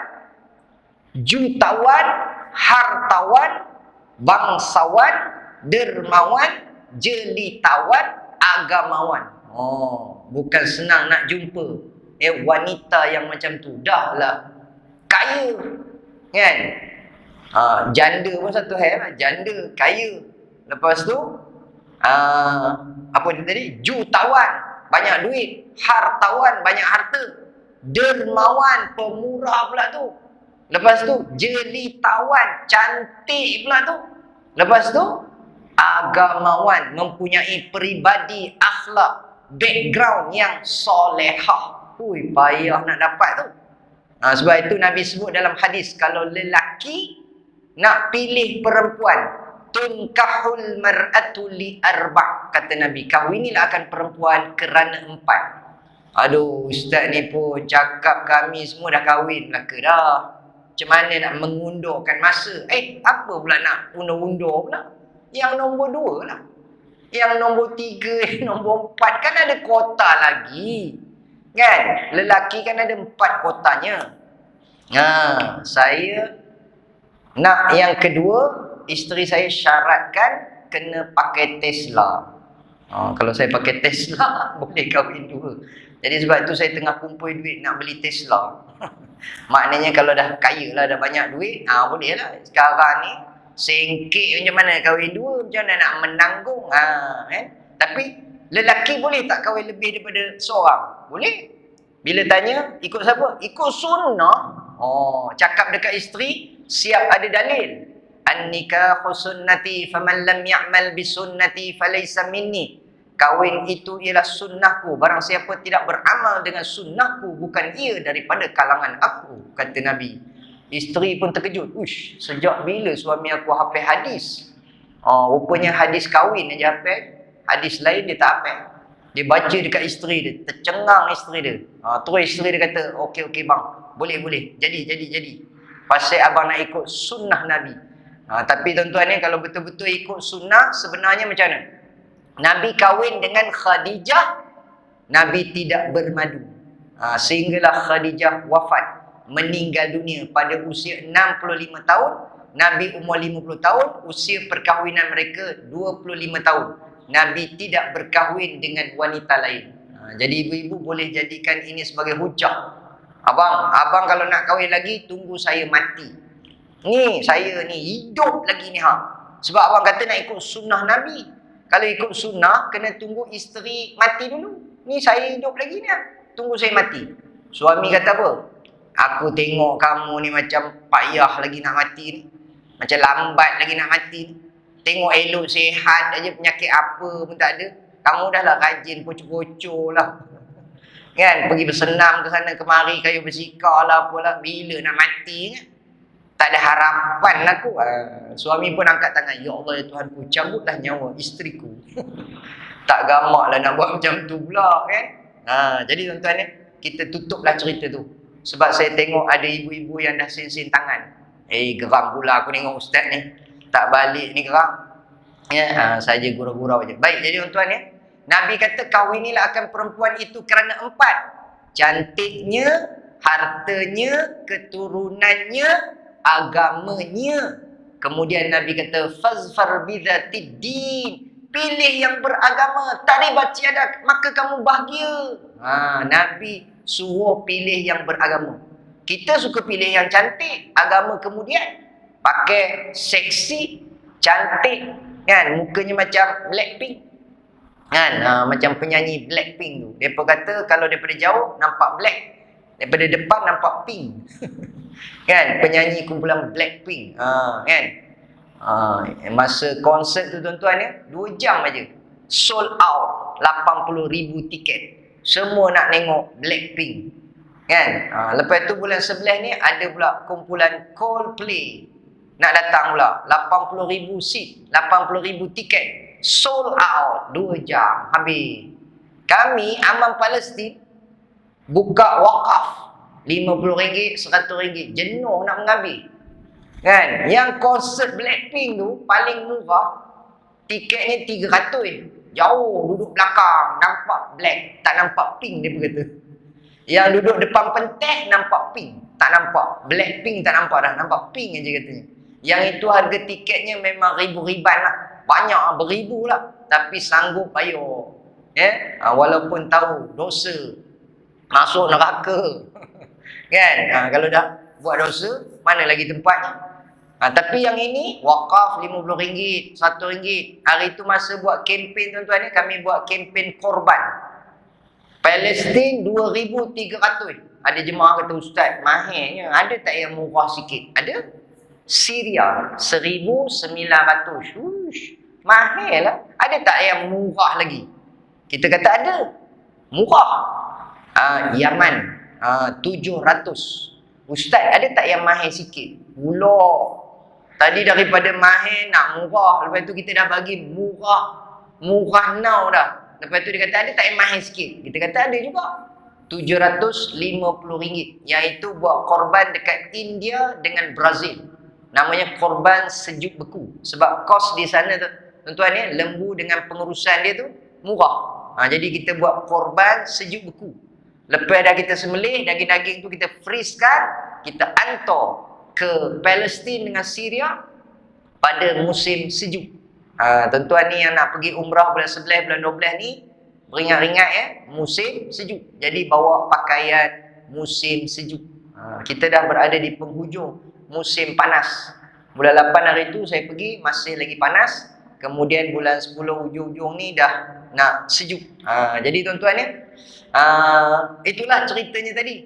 jutawan, hartawan, bangsawan, dermawan, jelitawan, agamawan. Bukan senang nak jumpa wanita yang macam tu. Dah lah kaya, kan? Janda pun satu hal lah. Janda, kaya. Lepas tu apa dia tadi? Jutawan, banyak duit. Hartawan, banyak harta. Dermawan, pemurah pula tu. Lepas tu jelitawan, cantik pula tu. Lepas tu agamawan, mempunyai peribadi akhlak, background yang solehah. Payah nak dapat tu. Sebab itu Nabi sebut dalam hadis, kalau lelaki nak pilih perempuan, tunkahul mar'atu li arba', kata Nabi, kahwinilah akan perempuan kerana 4. Aduh, ustaz ni pun cakap kami semua dah kahwin belaka dah. Macam mana nak mengundurkan masa? Apa pula nak undur-undur pula? Yang nombor 2 lah. Yang nombor 3, yang nombor 4 kan ada kota lagi. Kan? Lelaki kan ada 4 kotanya. Saya nak yang kedua, isteri saya syaratkan kena pakai Tesla. Kalau saya pakai Tesla, boleh kahwin 2. Jadi sebab itu saya tengah kumpul duit nak beli Tesla. Maknanya kalau dah kaya lah, dah banyak duit, boleh lah. Sekarang ni, sengkit macam mana kahwin 2, macam mana nak menanggung. Tapi, lelaki boleh tak kahwin lebih daripada seorang? Boleh. Bila tanya, ikut siapa? Ikut sunnah. Cakap dekat isteri, siap ada dalil. An-nikahu sunnati faman lam ya'mal bisunnati falaysa minni. Kahwin itu ialah sunnahku. Barang siapa tidak beramal dengan sunnahku, bukan ia daripada kalangan aku, kata Nabi. Isteri pun terkejut. Uish, sejak bila suami aku hafal hadis? Rupanya hadis kahwin aja hafal. Hadis lain dia tak hafal. Dia baca dekat isteri dia, tercengang isteri dia. Terus isteri dia kata, okey bang, boleh. Jadi. Pasal abang nak ikut sunnah Nabi. Tapi tuan-tuan ni, kalau betul-betul ikut sunnah, sebenarnya macam mana? Nabi kahwin dengan Khadijah, Nabi tidak bermadu. Sehinggalah Khadijah wafat, meninggal dunia pada usia 65 tahun. Nabi umur 50 tahun, usia perkahwinan mereka 25 tahun. Nabi tidak berkahwin dengan wanita lain. Jadi ibu-ibu boleh jadikan ini sebagai hujah. Abang kalau nak kahwin lagi, tunggu saya mati. Ni, saya ni hidup lagi ni. Sebab abang kata nak ikut sunnah Nabi. Kalau ikut sunnah, kena tunggu isteri mati dulu. Ni saya hidup lagi ni. Tunggu saya mati. Suami kata apa? Aku tengok kamu ni macam payah lagi nak mati ni. Macam lambat lagi nak mati ni. Tengok elok sihat aja, penyakit apa pun tak ada. Kamu dah lah rajin pocok-pocok lah. Kan? Pergi bersenam ke sana kemari, kayu bersikar lah apalah. Bila nak mati kan? Tak ada harapan aku. Suami pun angkat tangan. Ya Allah ya Tuhan ku, cabutlah nyawa isteriku. Tak gamak lah nak buat macam tu pula kan. Jadi tuan-tuan ni, kita tutuplah cerita tu. Sebab saya tengok ada ibu-ibu yang dah sen-sen tangan. Geram pula aku tengok ustaz ni. Tak balik ni geram. Saja gurau-gurau je. Baik, jadi tuan-tuan ya. Nabi kata kahwinilah akan perempuan itu kerana 4. Cantiknya, hartanya, keturunannya, agamanya. Kemudian Nabi kata fazfar bidzatid din, pilih yang beragama, taribat yadak, maka kamu bahagia. Nabi suruh pilih yang beragama. Kita suka pilih yang cantik, agama kemudian. Pakai seksi, cantik kan, mukanya macam Blackpink. Kan? Macam penyanyi Blackpink tu. Depa kata kalau daripada jauh nampak black, daripada depan nampak pink. Kan? Penyanyi kumpulan Blackpink. Kan? Masa konsert tu tuan-tuan ya, 2 jam aja. Sold out 80,000 tiket. Semua nak tengok Blackpink. Kan? Lepas tu bulan 11 ni ada pula kumpulan Coldplay nak datang pula. 80,000 seat, 80,000 tiket. Sold out 2 jam habis. Kami Aman Palestin buka wakaf RM50, RM100, jenuh nak mengambil. Kan? Yang konsert Blackpink tu paling murah, tiketnya RM300. Jauh, duduk belakang, nampak black, tak nampak pink dia berkata. Yang duduk depan pentas nampak pink, tak nampak Blackpink, tak nampak dah, nampak pink aja katanya. Yang itu harga tiketnya memang ribu-riban lah. Banyak, beribu lah. Tapi sanggup bayar. Walaupun tahu dosa, masuk neraka. Kan? Kalau dah buat dosa, mana lagi tempatnya? Tapi yang ini, wakaf RM50, RM1. Hari itu masa buat kempen tuan-tuan ni, kami buat kempen korban. Palestin 2,300. Ada jemaah kata, Ustaz, mahirnya. Ada tak yang murah sikit? Ada. Syria 1,900. Mahal lah. Ada tak yang murah lagi? Kita kata ada. Murah. Yaman 700. Ustaz, ada tak yang mahal sikit? Pula. Tadi daripada mahal nak murah. Lepas tu kita dah bagi murah. Murah now dah. Lepas tu dia kata ada tak yang mahal sikit? Kita kata ada juga. RM750. Yang itu buat korban dekat India dengan Brazil. Namanya korban sejuk beku. Sebab kos di sana tu, tuan-tuan ya, lembu dengan pengurusan dia tu murah. Jadi kita buat korban sejuk beku. Lepas dah kita sembelih, daging-daging tu kita freeze-kan, kita hantar ke Palestin dengan Syria pada musim sejuk. Tuan-tuan ni yang nak pergi umrah bulan 11, bulan 12 ni, beringat-ingat ya, musim sejuk. Jadi bawa pakaian musim sejuk. Kita dah berada di penghujung musim panas. Bulan 8 hari tu saya pergi, masih lagi panas. Kemudian bulan 10 hujung-hujung ni dah nak sejuk. Jadi tuan-tuan ya, itulah ceritanya tadi.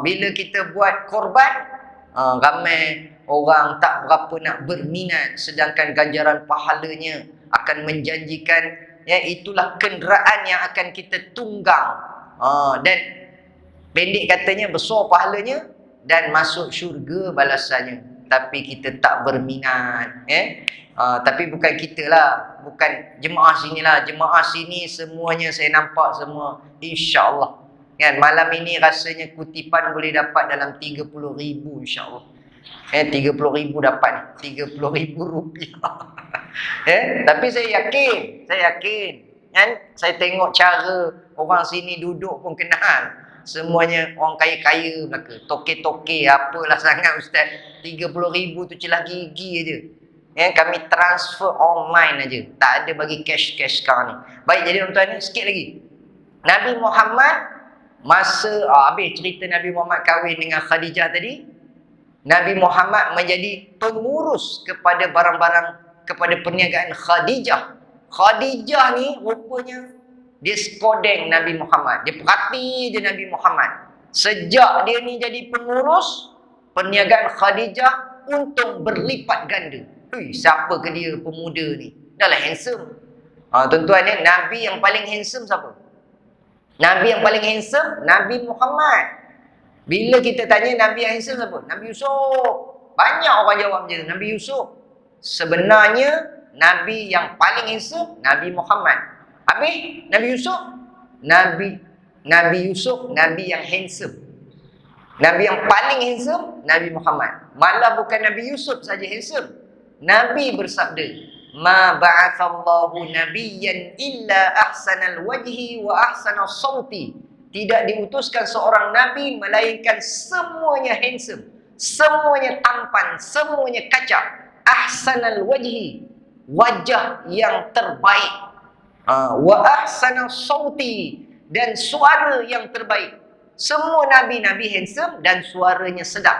Bila kita buat korban, ramai orang tak berapa nak berminat, sedangkan ganjaran pahalanya akan menjanjikan, ya, itulah kenderaan yang akan kita tunggang. Dan pendek katanya besar pahalanya dan masuk syurga balasannya. Tapi kita tak berminat. Tapi bukan kita lah, bukan jemaah sini lah. Jemaah sini semuanya saya nampak semua, insya-Allah. Kan, malam ini rasanya kutipan boleh dapat dalam 30,000 insya-Allah. 30,000 dapat ni, RM30,000. Tapi saya yakin kan, saya tengok cara orang sini duduk pun kenal. Semuanya orang kaya-kaya belaka. Toke-toke apalah sangat Ustaz. 30,000 tu celah gigi aja. Kami transfer online aja. Tak ada bagi cash-cash sekarang ni. Baik, jadi tuan-tuan ni sikit lagi. Nabi Muhammad masa habis cerita Nabi Muhammad kahwin dengan Khadijah tadi. Nabi Muhammad menjadi pengurus kepada barang-barang, kepada perniagaan Khadijah. Khadijah ni rupanya dia skodeng Nabi Muhammad. Dia perhati je Nabi Muhammad. Sejak dia ni jadi pengurus, perniagaan Khadijah untung berlipat ganda. Siapa ke dia pemuda ni? Dah lah handsome. Tuan-tuan ni, Nabi yang paling handsome siapa? Nabi yang paling handsome, Nabi Muhammad. Bila kita tanya Nabi yang handsome siapa? Nabi Yusuf. Banyak orang jawab macam tu, Nabi Yusuf. Sebenarnya, Nabi yang paling handsome, Nabi Muhammad. Habis Nabi Yusuf, Nabi Yusuf, Nabi yang handsome. Nabi yang paling handsome, Nabi Muhammad. Malah bukan Nabi Yusuf saja handsome. Nabi bersabda, "Ma ba'athallahu nabiyyan illa ahsanal wajhi wa ahsanal sauti." Tidak diutuskan seorang nabi melainkan semuanya handsome, semuanya tampan, semuanya kacak. Ahsanal wajhi, wajah yang terbaik. Wa ahsana sauti, dan suara yang terbaik. Semua nabi-nabi handsome dan suaranya sedap.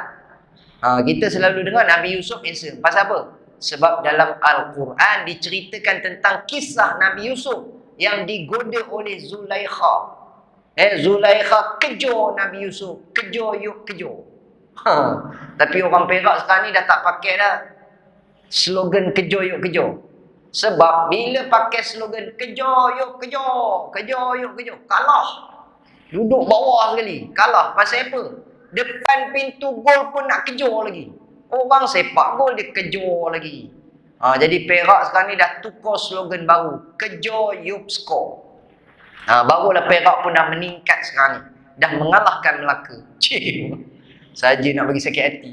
Kita selalu dengar Nabi Yusuf handsome. Pasal apa? Sebab dalam Al-Quran diceritakan tentang kisah Nabi Yusuf. yang digoda oleh Zulaikha. Zulaikha kejar Nabi Yusuf. Kejar yuk kejar. Tapi orang Perak sekarang ni dah tak pakai dah slogan kejar yuk kejar. Sebab bila pakai slogan kejar yuk kejar, kejar yuk kejar, kalah. Duduk bawah sekali, kalah. Pasal apa? Depan pintu gol pun nak kejar lagi. Orang sepak gol dia kejar lagi. Jadi Perak sekarang ni dah tukar slogan baru, kejar yuk skor. Barulah Perak pun dah meningkat sekarang ni. Dah mengalahkan Melaka. Saja nak bagi sakit hati.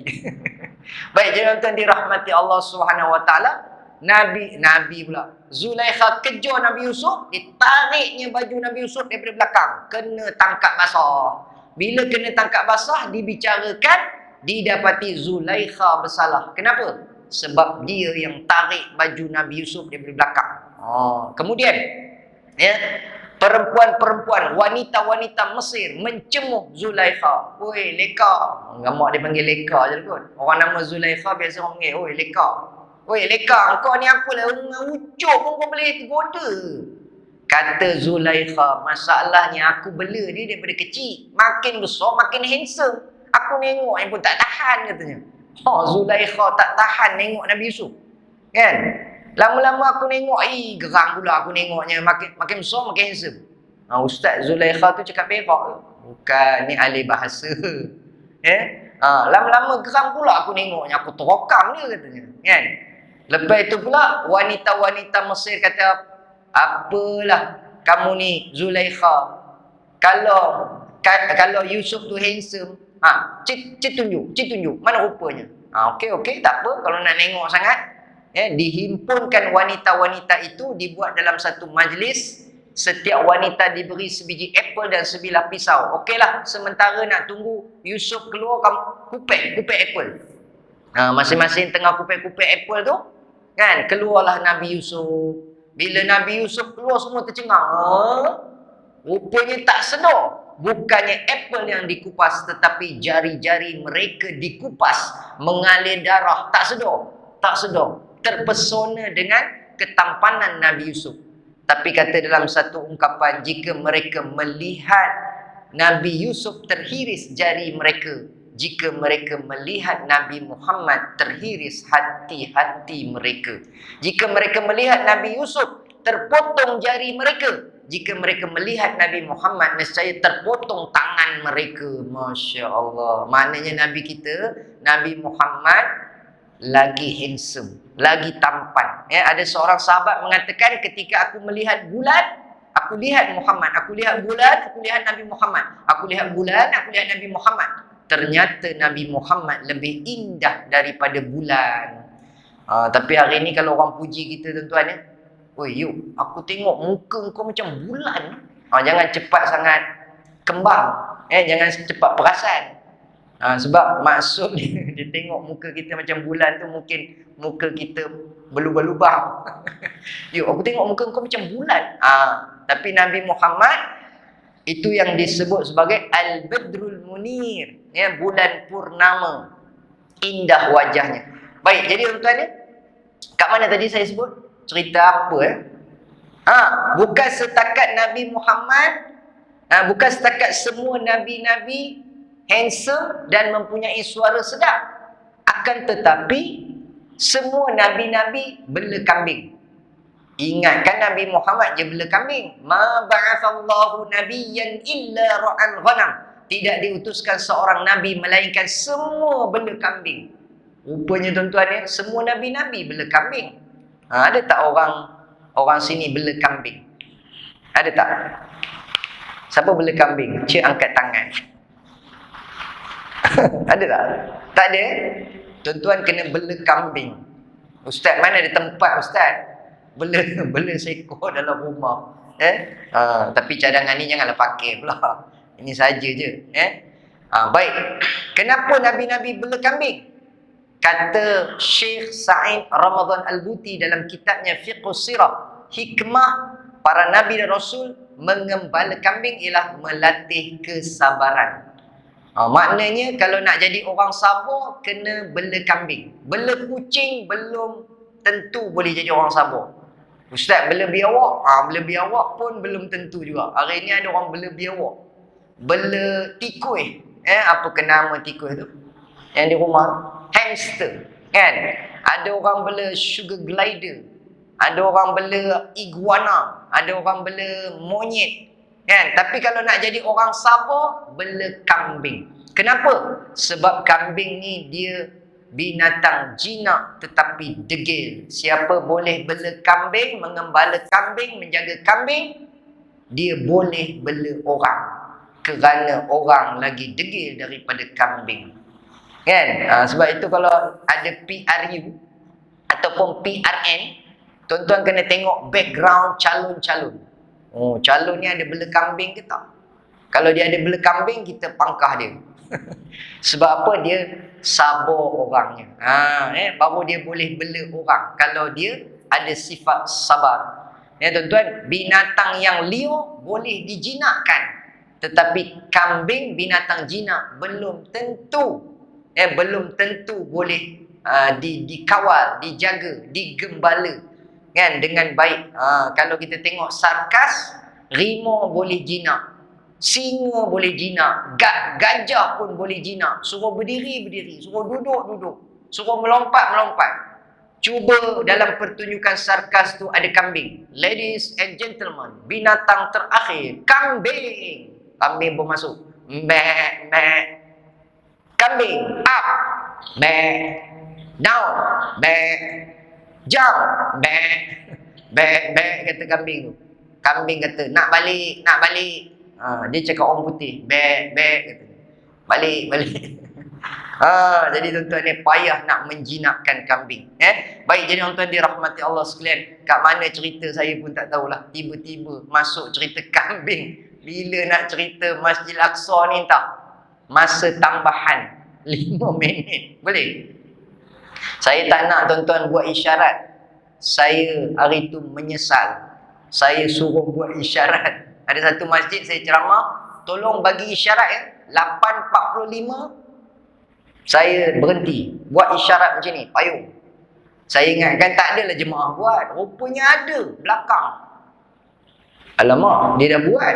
Baik, jadi tuan dirahmati Allah Subhanahu Wa Taala, Nabi pula Zulaikha kejar Nabi Yusuf, ditariknya baju Nabi Yusuf daripada belakang, kena tangkap basah. Bila kena tangkap basah, dibicarakan, didapati Zulaikha bersalah. Kenapa? Sebab dia yang tarik baju Nabi Yusuf daripada belakang. Kemudian perempuan-perempuan, wanita-wanita Mesir mencemuh Zulaikha. Oi, leka. Gamak dia panggil leka je kot. Orang nama Zulaikha biasa orang panggil, oi, leka. Oi, leka, kau ni apalah, ucup pun kau boleh goda. Kata Zulaikha, masalahnya aku bela dia daripada kecil. Makin besar, makin handsome. Aku nengok yang pun tak tahan katanya. Zulaikha tak tahan nengok Nabi Yusuf. Kan? Lama-lama aku nengok, geram pula aku nengoknya. Makin besar, makin handsome. Ustaz Zulaikha tu cakap Perak. Bukan, ni ahli bahasa. Lama-lama geram pula aku nengoknya. Aku terokam dia katanya. Kan? Lepas itu pula, wanita-wanita Mesir kata, apalah kamu ni Zulaikha. Kalau Yusuf tu handsome, cik tunjuk. Mana rupanya? Okey, tak apa. Kalau nak nengok sangat, dihimpunkan wanita-wanita itu, dibuat dalam satu majlis. Setiap wanita diberi sebiji apple dan sebilah pisau. Okeylah, sementara nak tunggu Yusuf keluar, kamu kupek apple. Masing-masing tengah kupek apple tu, kan, keluarlah Nabi Yusuf. Bila Nabi Yusuf keluar, semua tercengang. Rupanya tak sedar. Bukannya apple yang dikupas, tetapi jari-jari mereka dikupas, mengalir darah. Tak sedar. Terpesona dengan ketampanan Nabi Yusuf. Tapi kata dalam satu ungkapan, jika mereka melihat Nabi Yusuf, terhiris jari mereka. Jika mereka melihat Nabi Muhammad, terhiris hati-hati mereka. Jika mereka melihat Nabi Yusuf, terpotong jari mereka. Jika mereka melihat Nabi Muhammad, nescaya terpotong tangan mereka. Masya Allah. Maknanya Nabi kita, Nabi Muhammad, lagi handsome, lagi tampan. Ada seorang sahabat mengatakan, ketika aku melihat bulan, aku lihat Muhammad. Aku lihat bulan, aku lihat Nabi Muhammad. Aku lihat bulan, aku lihat Nabi Muhammad. Ternyata Nabi Muhammad lebih indah daripada bulan. Tapi hari ni kalau orang puji kita tuan-tuan, oi yuk, aku tengok muka kau macam bulan. Jangan cepat sangat kembang. Jangan cepat perasan. Sebab maksud dia tengok muka kita macam bulan tu, mungkin muka kita berlubang-lubang. Yuk, aku tengok muka kau macam bulan. Tapi Nabi Muhammad itu yang disebut sebagai Al-Badrul Munir. Bulan purnama. Indah wajahnya. Baik, jadi tuan-tuan ni, kat mana tadi saya sebut? Cerita apa bukan setakat Nabi Muhammad, bukan setakat semua nabi-nabi handsome dan mempunyai suara sedap. Akan tetapi semua nabi-nabi bela kambing. Ingatkan Nabi Muhammad je bela kambing. Ma ba'athallahu nabiyyan illa ra'an ghanam. Tidak diutuskan seorang nabi melainkan semua bela kambing. Rupanya tuan-tuan semua nabi-nabi bela kambing. Ada tak orang sini bela kambing? Ada tak? Siapa bela kambing? Cik angkat tangan. Ada tak? Tak ada? Tuan-tuan kena bela kambing. Ustaz, mana ada tempat Ustaz? Bela seekor dalam rumah. Tapi cadangan ni janganlah pakai pula. Ini saja je. Baik. Kenapa nabi-nabi bela kambing? Kata Syekh Sa'id Ramadan Al-Buti dalam kitabnya Fiqhus Sirah, hikmah para Nabi dan Rasul mengembala kambing ialah melatih kesabaran. Maknanya kalau nak jadi orang sabar, kena bela kambing. Bela kucing belum tentu boleh jadi orang sabar. Ustaz, bela biawak. Bela biawak pun belum tentu juga. Hari ni ada orang bela biawak. Bela tikus. Apa ke nama tikus tu? Yang di rumah. Hamster. Kan? Ada orang bela sugar glider. Ada orang bela iguana. Ada orang bela monyet. Kan? Tapi kalau nak jadi orang sabar, bela kambing. Kenapa? Sebab kambing ni dia binatang jinak tetapi degil. Siapa boleh bela kambing, mengembala kambing, menjaga kambing, dia boleh bela orang. Kerana orang lagi degil daripada kambing. Kan? Sebab itu kalau ada PRU ataupun PRN, tuan-tuan kena tengok background calon-calon. Calon ni ada bela kambing ke tak? Kalau dia ada bela kambing, kita pangkah dia. Sebab apa? Dia sabar orangnya. Baru dia boleh bela orang. Kalau dia ada sifat sabar. Tuan-tuan, binatang yang liar boleh dijinakkan. Tetapi kambing, binatang jinak, belum tentu. Belum tentu boleh dikawal, dijaga, digembala. Kan, dengan baik. Kalau kita tengok sarkas, rimau boleh jinak, singa boleh jinak, gajah pun boleh jinak. Suruh berdiri, suruh duduk, suruh melompat. Cuba dalam pertunjukan sarkas tu ada kambing. Ladies and gentlemen, binatang terakhir, kambing. Kambing pun masuk. Mek. Kambing, up. Mek. Down. Mek. Jump. Bek kata kambing tu. Kambing kata nak balik. Dia cakap orang putih, bek kata. Balik. Jadi tuan-tuan ni payah nak menjinakkan kambing. Baik, jadi tuan-tuan dirahmati Allah sekalian. Kat mana cerita saya pun tak tahulah. Tiba-tiba masuk cerita kambing. Bila nak cerita Masjid Al-Aqsa ni tak? Masa tambahan 5 minit. Boleh? Saya tak nak tuan-tuan buat isyarat. Saya hari tu menyesal. Saya suruh buat isyarat. Ada satu masjid saya ceramah, tolong bagi isyarat ya. 8.45 saya berhenti. Buat isyarat macam ni, payung. Saya ingatkan tak adalah jemaah buat. Rupanya ada belakang. Alamak, dia dah buat.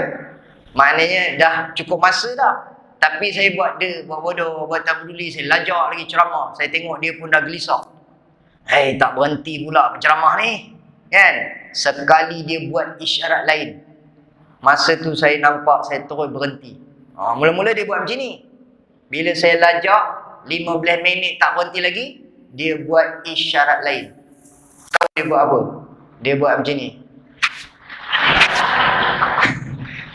Maknanya dah cukup masa dah. Tapi saya buat bodoh, buat tak peduli. Saya lajak lagi ceramah. Saya tengok dia pun dah gelisah. Tak berhenti pula penceramah ni. Kan? Sekali dia buat isyarat lain. Masa tu saya nampak, saya terus berhenti. Mula-mula dia buat macam ni. Bila saya lajak, 15 minit tak berhenti lagi, dia buat isyarat lain. Tahu dia buat apa? Dia buat macam ni.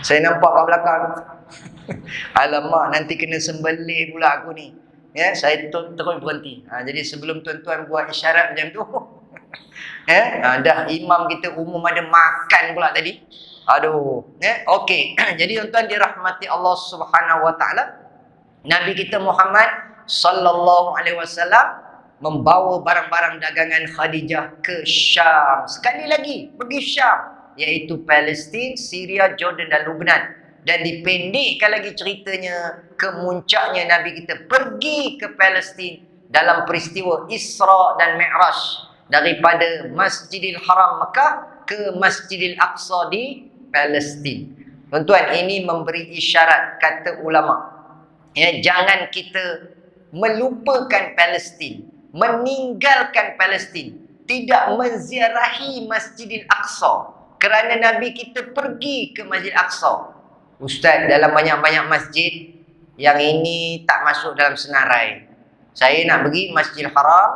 Saya nampak kat belakang. Alamak, nanti kena sembelih pula aku ni. Saya terus berhenti. Jadi sebelum tuan-tuan buat isyarat macam tu, dah imam kita umum ada makan pula tadi. Aduh. Okey. Jadi tuan-tuan dirahmati Allah Subhanahu Wa Taala. Nabi kita Muhammad sallallahu alaihi wasallam membawa barang-barang dagangan Khadijah ke Syam. Sekali lagi pergi Syam, iaitu Palestin, Syria, Jordan dan Lebanon. Dan dipendekkan lagi ceritanya, kemuncaknya Nabi kita pergi ke Palestin dalam peristiwa Isra dan Mi'raj, daripada Masjidil Haram Mekah ke Masjidil Aqsa di Palestin. Tuan-tuan, ini memberi isyarat, kata ulama. Jangan kita melupakan Palestin, meninggalkan Palestin, tidak menziarahi Masjidil Aqsa. Kerana Nabi kita pergi ke Masjid Aqsa. Ustaz, dalam banyak-banyak masjid, yang ini tak masuk dalam senarai. Saya nak pergi Masjid Haram,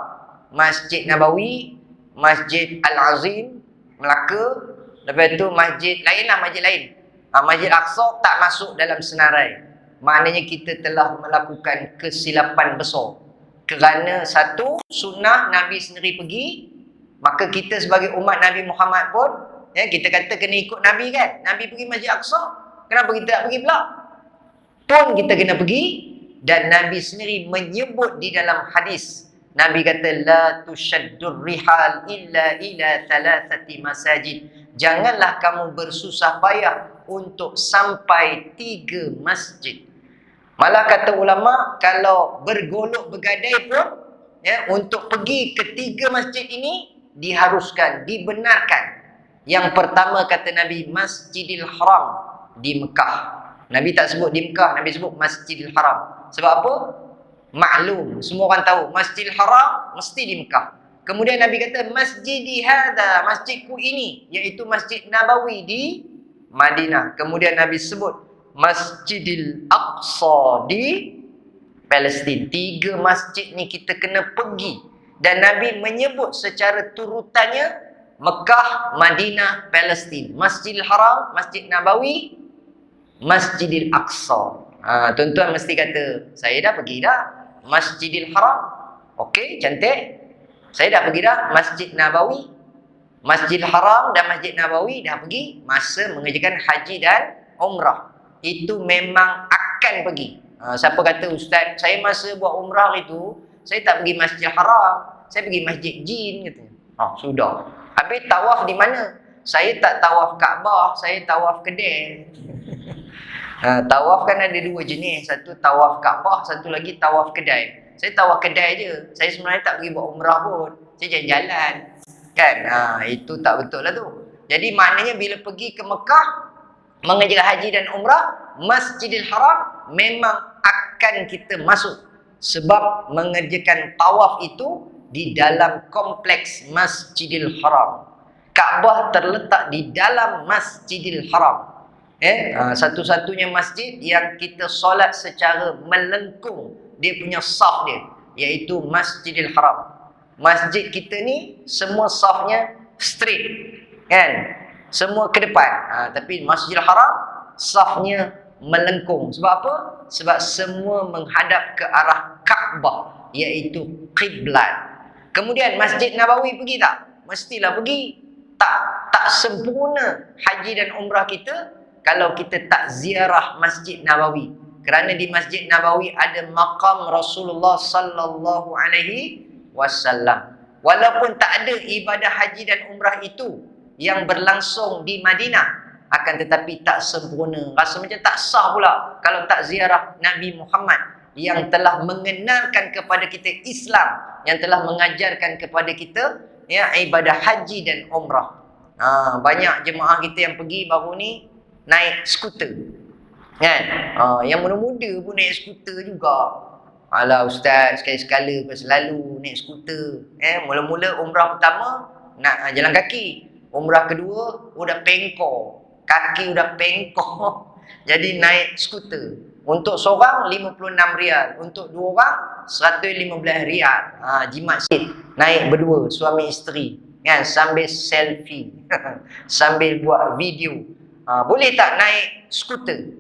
Masjid Nabawi, Masjid Al-Azim, Melaka. Lepas tu masjid lain lah, masjid lain. Masjid Aqsa tak masuk dalam senarai. Maknanya kita telah melakukan kesilapan besar. Kerana satu, sunnah Nabi sendiri pergi, maka kita sebagai umat Nabi Muhammad pun, kita kata kena ikut Nabi kan. Nabi pergi Masjid Aqsa, kenapa kita tak pergi pula? Pun kita kena pergi. Dan Nabi sendiri menyebut di dalam hadis, Nabi kata, la tushaddur rihal illa ila thalathati masajid. Janganlah kamu bersusah payah untuk sampai 3 masjid. Malah kata ulama, kalau bergolok bergadai pun, untuk pergi ke 3 masjid ini, diharuskan, dibenarkan. Yang pertama kata Nabi, Masjidil Haram di Mekah. Nabi tak sebut di Mekah, Nabi sebut Masjidil Haram. Sebab apa? Maklum, semua orang tahu Masjidil Haram mesti di Mekah. Kemudian Nabi kata Masjidi hada, masjidku ini, iaitu Masjid Nabawi di Madinah. Kemudian Nabi sebut Masjidil Aqsa di Palestin. 3 masjid ni kita kena pergi. Dan Nabi menyebut secara turutannya Mekah, Madinah, Palestin. Masjidil Haram, Masjid Nabawi, Masjidil Aqsa. Tuan-tuan mesti kata, saya dah pergi dah Masjidil Haram. Okey, cantik. Saya dah pergi dah Masjid Nabawi. Masjidil Haram dan Masjid Nabawi dah pergi masa mengerjakan haji dan umrah. Itu memang akan pergi. Siapa kata, Ustaz, saya masa buat umrah itu, saya tak pergi Masjidil Haram, saya pergi Masjid Jin, katanya. Sudah. Habis tawaf di mana? Saya tak tawaf Kaabah, saya tawaf Kedai. Tawaf kan ada 2 jenis. Satu tawaf Kaabah, satu lagi tawaf Kedai. Saya tawaf Kedai je. Saya sebenarnya tak pergi buat umrah pun. Saya jalan-jalan. Kan? Itu tak betul lah tu. Jadi maknanya bila pergi ke Mekah, mengerjakan haji dan umrah, Masjidil Haram memang akan kita masuk. Sebab mengerjakan tawaf itu di dalam kompleks Masjidil Haram. Kaabah terletak di dalam Masjidil Haram. Satu-satunya masjid yang kita solat secara melengkung dia punya saf dia, iaitu Masjidil Haram. Masjid kita ni semua safnya straight, kan? Semua ke depan. Tapi Masjidil Haram safnya melengkung. Sebab apa? Sebab semua menghadap ke arah Kaabah, iaitu kiblat. Kemudian Masjid Nabawi pergi tak? Mestilah pergi. Tak sempurna haji dan umrah kita kalau kita tak ziarah Masjid Nabawi. Kerana di Masjid Nabawi ada maqam Rasulullah sallallahu alaihi wasallam. Walaupun tak ada ibadah haji dan umrah itu yang berlangsung di Madinah, akan tetapi tak sempurna. Rasa macam tak sah pula kalau tak ziarah Nabi Muhammad yang telah mengenalkan kepada kita Islam, yang telah mengajarkan kepada kita ibadah haji dan umrah. Banyak jemaah kita yang pergi baru ni naik skuter, kan? Yang muda-muda pun naik skuter juga. Alah Ustaz, sekali-sekala selalu naik skuter. Mula-mula umrah pertama nak jalan kaki. Umrah kedua udah pengkor, kaki udah pengkor. Jadi naik skuter. Untuk seorang 56 rial, untuk 2 orang 115 rial. Jimat sikit. Naik berdua suami isteri, kan, sambil selfie. Sambil buat video. Boleh tak naik skuter?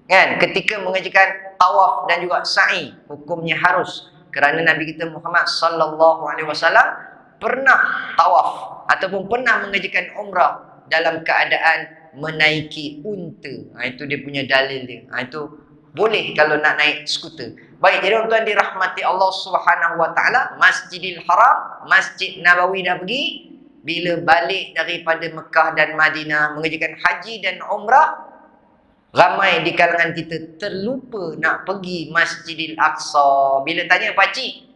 Kan, ketika mengerjakan tawaf dan juga sa'i, hukumnya harus. Kerana Nabi kita Muhammad sallallahu alaihi wasallam pernah tawaf ataupun pernah mengerjakan umrah dalam keadaan menaiki unta. Itu dia punya dalil dia. Itu boleh kalau nak naik skuter. Baik, jadi tuan-tuan dirahmati Allah Subhanahu wa taala, Masjidil Haram, Masjid Nabawi dah pergi. Bila balik daripada Mekah dan Madinah mengerjakan haji dan umrah, ramai di kalangan kita terlupa nak pergi Masjidil Aqsa. Bila tanya pakcik,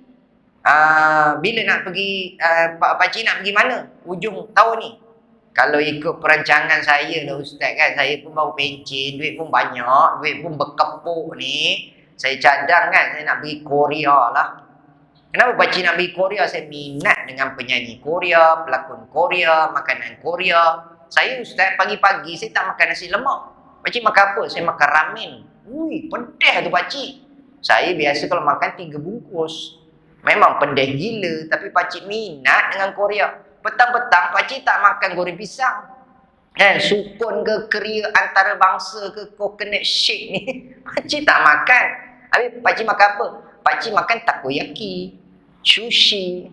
bila nak pergi, pakcik nak pergi mana ujung tahun ni? Kalau ikut perancangan saya lah Ustaz, kan, saya pun baru pencen, duit pun banyak, duit pun berkepuk ni. Saya cadang, kan, saya nak pergi Korea lah. Kenapa pakcik nak pergi Korea? Saya minat dengan penyanyi Korea, pelakon Korea, makanan Korea. Saya Ustaz, pagi-pagi saya tak makan nasi lemak. Pakcik makan apa? Saya makan ramen. Ui, pedih tu pakcik. Saya biasa kalau makan 3 bungkus. Memang pedih gila, tapi pakcik minat dengan Korea. Petang-petang pakcik tak makan goreng pisang. Sukun ke keria antarabangsa ke coconut shake ni, pakcik tak makan. Habis pakcik makan apa? Pakcik makan takoyaki, sushi.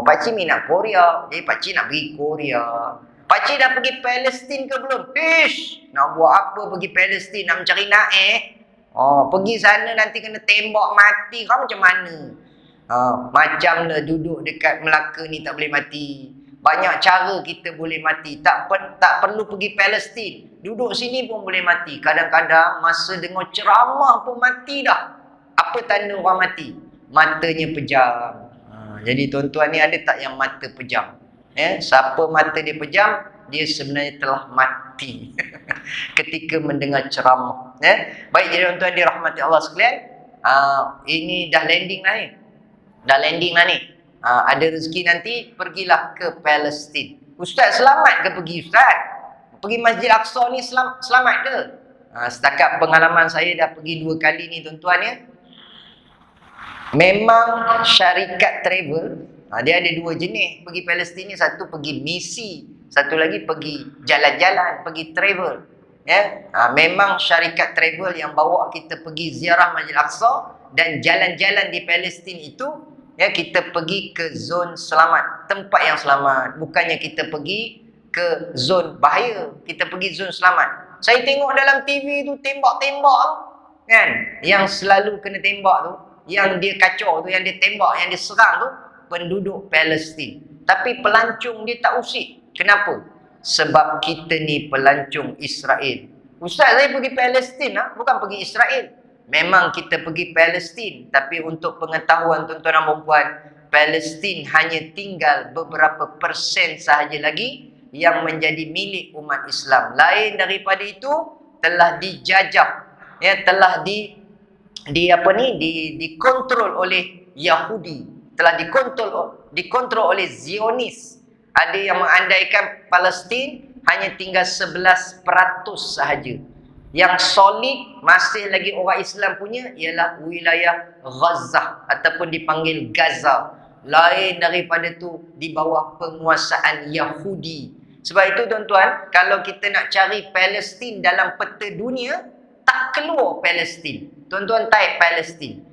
Pakcik minat Korea. Jadi pakcik nak pergi Korea. Pakcik dah pergi Palestin ke belum? Nak buat apa pergi Palestin? Nak mencari naik? Pergi sana nanti kena tembak mati. Kau macam mana? Macam lah duduk dekat Melaka ni tak boleh mati. Banyak cara kita boleh mati. Tak perlu pergi Palestin. Duduk sini pun boleh mati. Kadang-kadang masa dengar ceramah pun mati dah. Apa tanda orang mati? Matanya pejam. Jadi tuan-tuan ni ada tak yang mata pejam? Siapa mata dia pejam, dia sebenarnya telah mati ketika mendengar ceramah. Baik, jadi tuan-tuan dirahmati Allah sekalian, ini dah landing lah ni. Ada rezeki nanti, pergilah ke Palestin. Ustaz, selamat ke pergi Ustaz? Pergi Masjid Aqsa ni selamat ke? Setakat pengalaman saya dah pergi 2 kali ni tuan-tuan ya. Memang syarikat travel, dia ada 2 jenis pergi Palestin ni. Satu pergi misi, satu lagi pergi jalan-jalan, pergi travel. Memang syarikat travel yang bawa kita pergi ziarah Masjid Aqsa dan jalan-jalan di Palestin itu, kita pergi ke zon selamat, tempat yang selamat. Bukannya kita pergi ke zon bahaya, kita pergi zon selamat. Saya tengok dalam TV tu tembak-tembak tu, kan? Yang selalu kena tembak tu, yang dia kacau tu, yang dia tembak, yang dia serang tu, penduduk Palestin. Tapi pelancong dia tak usik. Kenapa? Sebab kita ni pelancong Israel. Ustaz, saya pergi Palestin, bukan pergi Israel. Memang kita pergi Palestin, tapi untuk pengetahuan tuan-tuan dan puan, Palestin hanya tinggal beberapa persen sahaja lagi yang menjadi milik umat Islam. Lain daripada itu telah dijajah, telah dikontrol oleh Yahudi, telah dikontrol oleh Zionis. Ada yang mengandaikan Palestin hanya tinggal 11% sahaja. Yang solid masih lagi orang Islam punya ialah wilayah Gaza ataupun dipanggil Gaza. Lain daripada tu di bawah penguasaan Yahudi. Sebab itu tuan-tuan, kalau kita nak cari Palestin dalam peta dunia, tak keluar Palestin. Tuan-tuan type Palestin,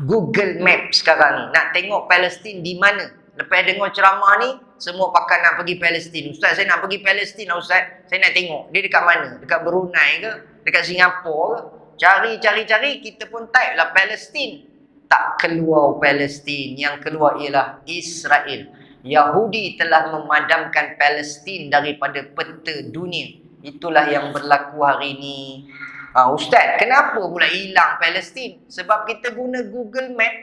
Google Map sekarang ni, nak tengok Palestin di mana. Lepas dengar ceramah ni, semua pakai nak pergi Palestin. Ustaz, saya nak pergi Palestin lah Ustaz. Saya nak tengok, dia dekat mana? Dekat Brunei ke? Dekat Singapura ke? Cari, kita pun type lah Palestin. Tak keluar Palestin, yang keluar ialah Israel. Yahudi telah memadamkan Palestin daripada peta dunia. Itulah yang berlaku hari ini. Ustaz, kenapa pula hilang Palestin? Sebab kita guna Google Map.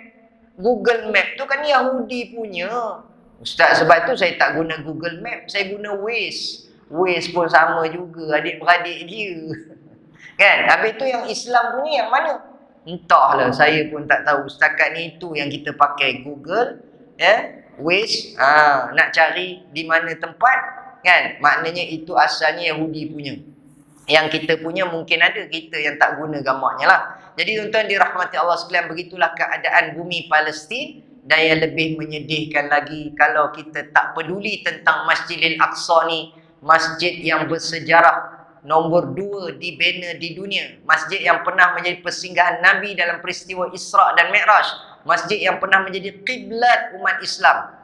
Google Map tu kan Yahudi punya. Ustaz, sebab tu saya tak guna Google Map. Saya guna Waze. Waze pun sama juga, adik-beradik dia. Kan? Habis tu yang Islam punya yang mana? Entahlah, saya pun tak tahu. Setakat ni itu yang kita pakai Google, Waze, nak cari di mana tempat, kan? Maknanya itu asalnya Yahudi punya. Yang kita punya mungkin ada, kita yang tak guna gambarnya lah. Jadi tuan-tuan dirahmati Allah sekalian, begitulah keadaan bumi Palestin. Dan yang lebih menyedihkan lagi, kalau kita tak peduli tentang Masjidil Aqsa ni, masjid yang bersejarah, nombor 2 dibina di dunia. Masjid yang pernah menjadi persinggahan Nabi dalam peristiwa Isra' dan Mi'raj. Masjid yang pernah menjadi kiblat umat Islam.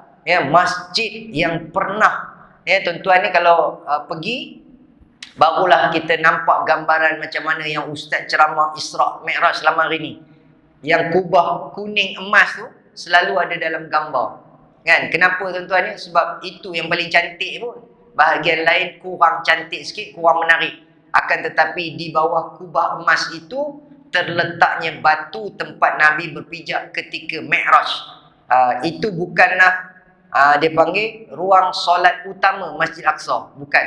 Masjid yang pernah, tuan-tuan ni kalau pergi, barulah kita nampak gambaran macam mana yang Ustaz ceramah Isra' Mi'raj selama hari ni. Yang kubah kuning emas tu selalu ada dalam gambar. Kan? Kenapa tuan-tuan ni? Sebab itu yang paling cantik pun. Bahagian lain kurang cantik sikit, kurang menarik. Akan tetapi di bawah kubah emas itu terletaknya batu tempat Nabi berpijak ketika Mi'raj. Itu bukanlah dia panggil ruang solat utama Masjid Aqsa. Bukan.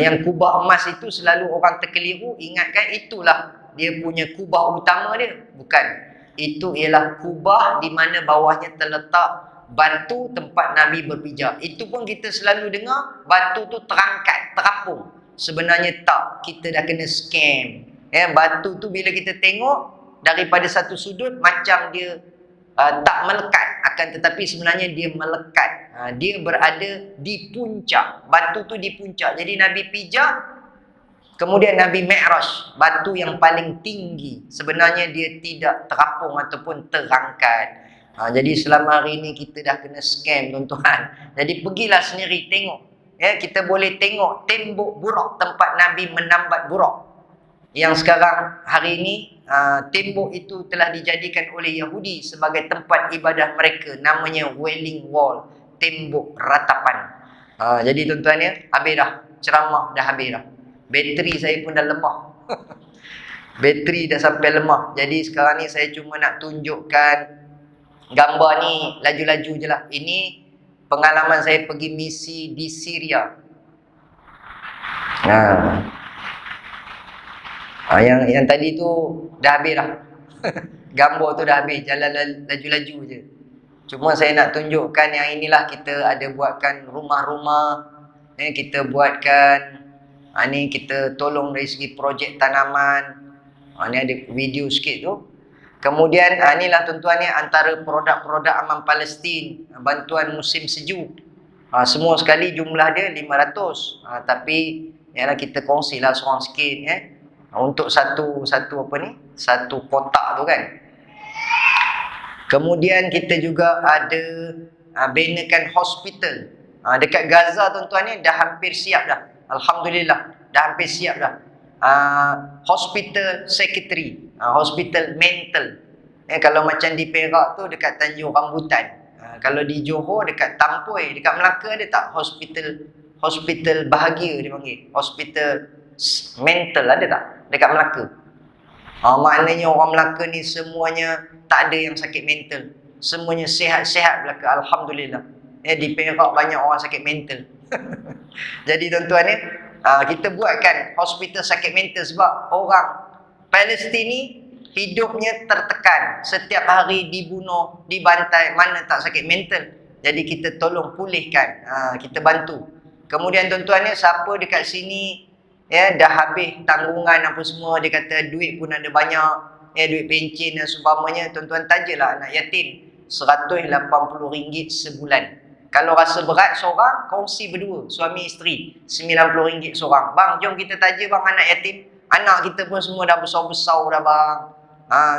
Yang kubah emas itu selalu orang terkeliru. Ingatkan itulah dia punya kubah utama dia. Bukan. Itu ialah kubah di mana bawahnya terletak batu tempat Nabi berpijak. Itu pun kita selalu dengar batu tu terangkat, terapung. Sebenarnya tak, kita dah kena scam. Batu tu bila kita tengok daripada satu sudut macam dia tak melekat, akan tetapi sebenarnya dia melekat. Dia berada di puncak. Batu tu di puncak. Jadi Nabi pijak, kemudian Nabi Mi'raj, batu yang paling tinggi. Sebenarnya dia tidak terapung ataupun terangkat. Jadi selama hari ini kita dah kena scam tuan-tuan. Jadi pergilah sendiri tengok. Kita boleh tengok tembok Burak, tempat Nabi menambat Burak. Yang sekarang hari ini tembok itu telah dijadikan oleh Yahudi sebagai tempat ibadah mereka. Namanya Wailing Wall, tembok ratapan. Jadi tuan-tuan ya, habis dah. Ceramah dah habis dah. Bateri saya pun dah lemah. Bateri dah sampai lemah. Jadi sekarang ni saya cuma nak tunjukkan gambar ni laju-laju je lah. Ini pengalaman saya pergi misi di Syria. Yang tadi tu dah habis dah. Gambar tu dah habis, jalan laju-laju je. Cuma saya nak tunjukkan yang inilah kita ada buatkan rumah-rumah. Kita buatkan ni kita tolong dari segi projek tanaman. Ni ada video sikit tu. Kemudian inilah tuan-tuan ni antara produk-produk Aman Palestin, bantuan musim sejuk. Semua sekali jumlah dia 500. Tapi yalah kita kongsilah seorang sikit untuk satu apa ni? Satu kotak tu kan. Kemudian kita juga ada binakan hospital. Dekat Gaza tuan-tuan ni dah hampir siap dah. Alhamdulillah, dah hampir siap dah. Hospital secretary, hospital mental. Kalau macam di Perak tu dekat Tanjung Rambutan. Kalau di Johor dekat Tampoi, dekat Melaka ada tak hospital bahagia dia panggil. Hospital mental ada tak dekat Melaka? Maknanya orang Melaka ni semuanya tak ada yang sakit mental. Semuanya sihat-sihat Melaka, alhamdulillah. Di Perak banyak orang sakit mental. Jadi tuan-tuan ni kita buatkan hospital sakit mental sebab orang Palestin ni hidupnya tertekan. Setiap hari dibunuh, dibantai, mana tak sakit mental. Jadi kita tolong pulihkan, kita bantu. Kemudian tuan-tuan ni siapa dekat sini dah habis tanggungan apa semua, dia kata duit pun ada banyak, duit pencen dan seumpamanya, tuan-tuan tajalah anak yatim RM180 sebulan. Kalau rasa berat seorang, kongsi berdua, suami isteri, RM90 seorang. Bang, jom kita taja bang anak yatim. Anak kita pun semua dah besar-besar dah bang.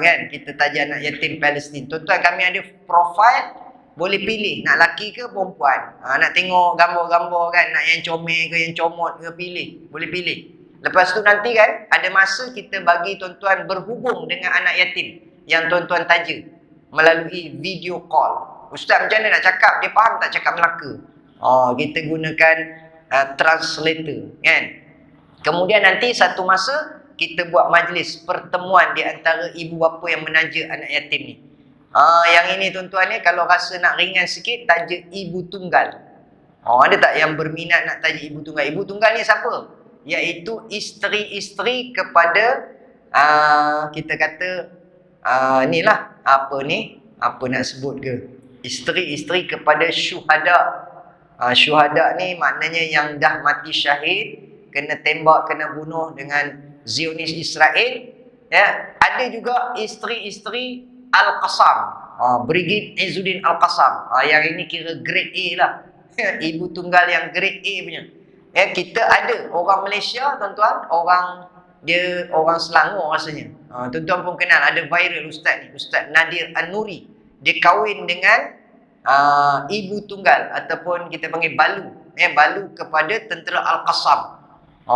Kan, kita taja anak yatim Palestin. Tuan-tuan, kami ada profile, boleh pilih nak laki ke perempuan. Nak tengok gambar-gambar kan, nak yang comel ke yang comot ke, pilih. Boleh pilih. Lepas tu nanti kan ada masa kita bagi tuan-tuan berhubung dengan anak yatim yang tuan-tuan taja melalui video call. Ustaz macam mana nak cakap, dia faham tak cakap Melaka? Kita gunakan translator kan. Kemudian nanti satu masa kita buat majlis pertemuan di antara ibu bapa yang menaja anak yatim ni. Yang ini tuan-tuan ni kalau rasa nak ringan sikit, taja ibu tunggal. Ada tak yang berminat nak taja ibu tunggal? Ibu tunggal ni siapa? Iaitu isteri-isteri kepada kita kata inilah apa ni? Apa nak sebut ke? Isteri-isteri kepada syuhada. Syuhada ni maknanya yang dah mati syahid, kena tembak, kena bunuh dengan Zionis Israel. Ada juga isteri-isteri Al-Qassam, Brigade Izzuddin Al-Qassam. Yang ini kira grade A lah. Ibu tunggal yang grade A punya. Kita ada orang Malaysia tuan-tuan, orang Selangor rasanya. Tuan-tuan pun kenal, ada viral ustaz ni, Ustaz Nadir An-Nuri. Dia kahwin dengan ibu tunggal ataupun kita panggil balu. Balu kepada tentera Al-Qassam.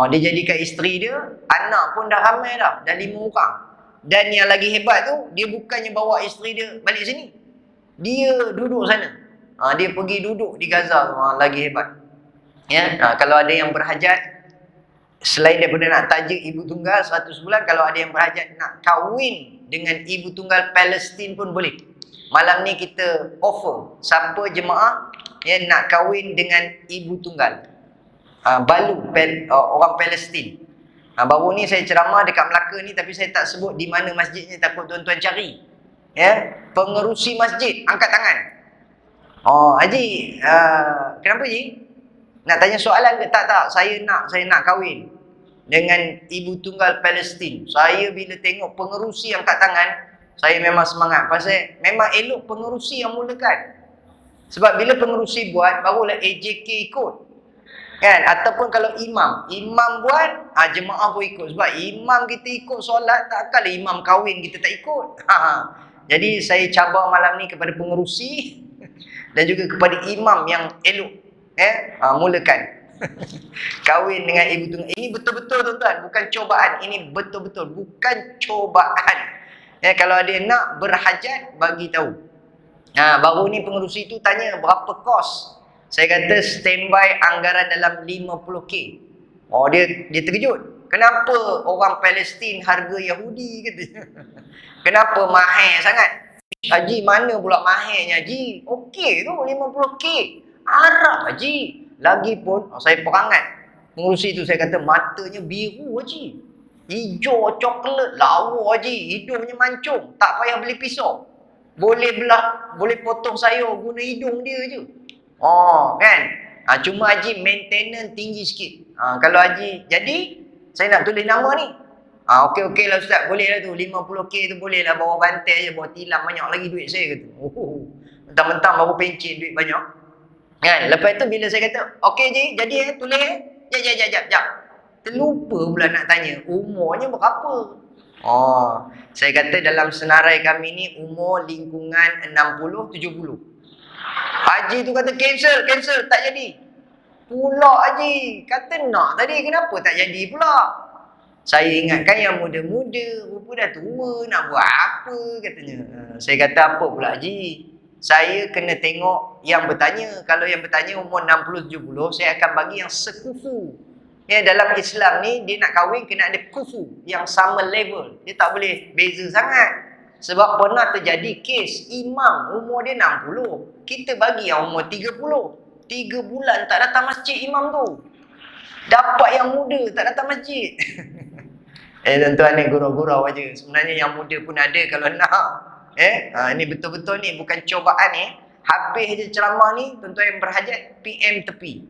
Dia jadikan isteri dia, anak pun dah ramai dah 5 orang. Dan yang lagi hebat tu, dia bukannya bawa isteri dia balik sini. Dia duduk sana. Dia pergi duduk di Gaza. Lagi hebat. Kalau ada yang berhajat, selain daripada nak taja ibu tunggal 100 bulan, kalau ada yang berhajat nak kahwin dengan ibu tunggal Palestin pun boleh. Malam ni kita offer siapa jemaah yang nak kahwin dengan ibu tunggal orang Palestin. Baru ni saya ceramah dekat Melaka ni, tapi saya tak sebut di mana masjidnya, takut tuan-tuan cari. Pengerusi masjid angkat tangan. Haji, kenapa Haji? Nak tanya soalan ke? Tak, saya nak kahwin dengan ibu tunggal Palestin. Saya bila tengok pengerusi angkat tangan, saya memang semangat. Pasal memang elok pengerusi yang mulakan. Sebab bila pengerusi buat, barulah AJK ikut. Kan? Ataupun kalau imam buat, jemaah pun ikut. Sebab imam kita ikut solat, takkanlah imam kahwin kita tak ikut. Jadi saya cabar malam ni kepada pengerusi dan juga kepada imam yang elok, mulakan kahwin dengan ibu tunggal. Ini betul-betul tuan-tuan, bukan cobaan. Ini betul-betul bukan cobaan. Kalau ada yang nak berhajat, bagi tahu. Baru ni pengerusi tu tanya berapa kos. Saya kata standby anggaran dalam 50k. Dia terkejut. Kenapa orang Palestin harga Yahudi kata. Kenapa mahal sangat? Haji, mana pula mahalnya Haji? Okey tu 50k. Arab Haji. Lagipun saya perangat. Pengurusi tu saya kata matanya biru haji. Hijau, coklat, lawa haji. Hidungnya mancung. Tak payah beli pisau. Boleh belah, boleh potong sayur guna hidung dia je. Oh, kan? Cuma haji maintenance tinggi sikit. Kalau haji, jadi saya nak tulis nama ni. Okey lah Ustaz, boleh lah tu. 50k tu boleh lah, bawa bantai je, bawa tilam banyak lagi duit saya kata. Mentang-mentang baru pencen duit banyak. Kan? Lepas tu bila saya kata, okey je, jadi tulis jap. Terlupa pula nak tanya, umurnya berapa? Saya kata dalam senarai kami ni umur lingkungan 60-70. Haji tu kata cancel, tak jadi. Pula Haji, kata nak tadi, kenapa tak jadi pula? Saya ingatkan yang muda-muda, rupa dah tua, nak buat apa katanya. Saya kata apa pula Haji? Saya kena tengok yang bertanya. Kalau yang bertanya umur 60-70, saya akan bagi yang sekufu. Ya, dalam Islam ni, dia nak kahwin kena ada kufu yang sama level. Dia tak boleh beza sangat. Sebab pernah terjadi kes imam umur dia 60. Kita bagi yang umur 30. 3 bulan tak datang masjid imam tu. Dapat yang muda tak datang masjid. Tuan-tuan ni gurau-gurau aja. Sebenarnya yang muda pun ada kalau nak. Ini betul-betul ni bukan cobaan ni. Habis je ceramah ni, tuan-tuan yang berhajat PM tepi.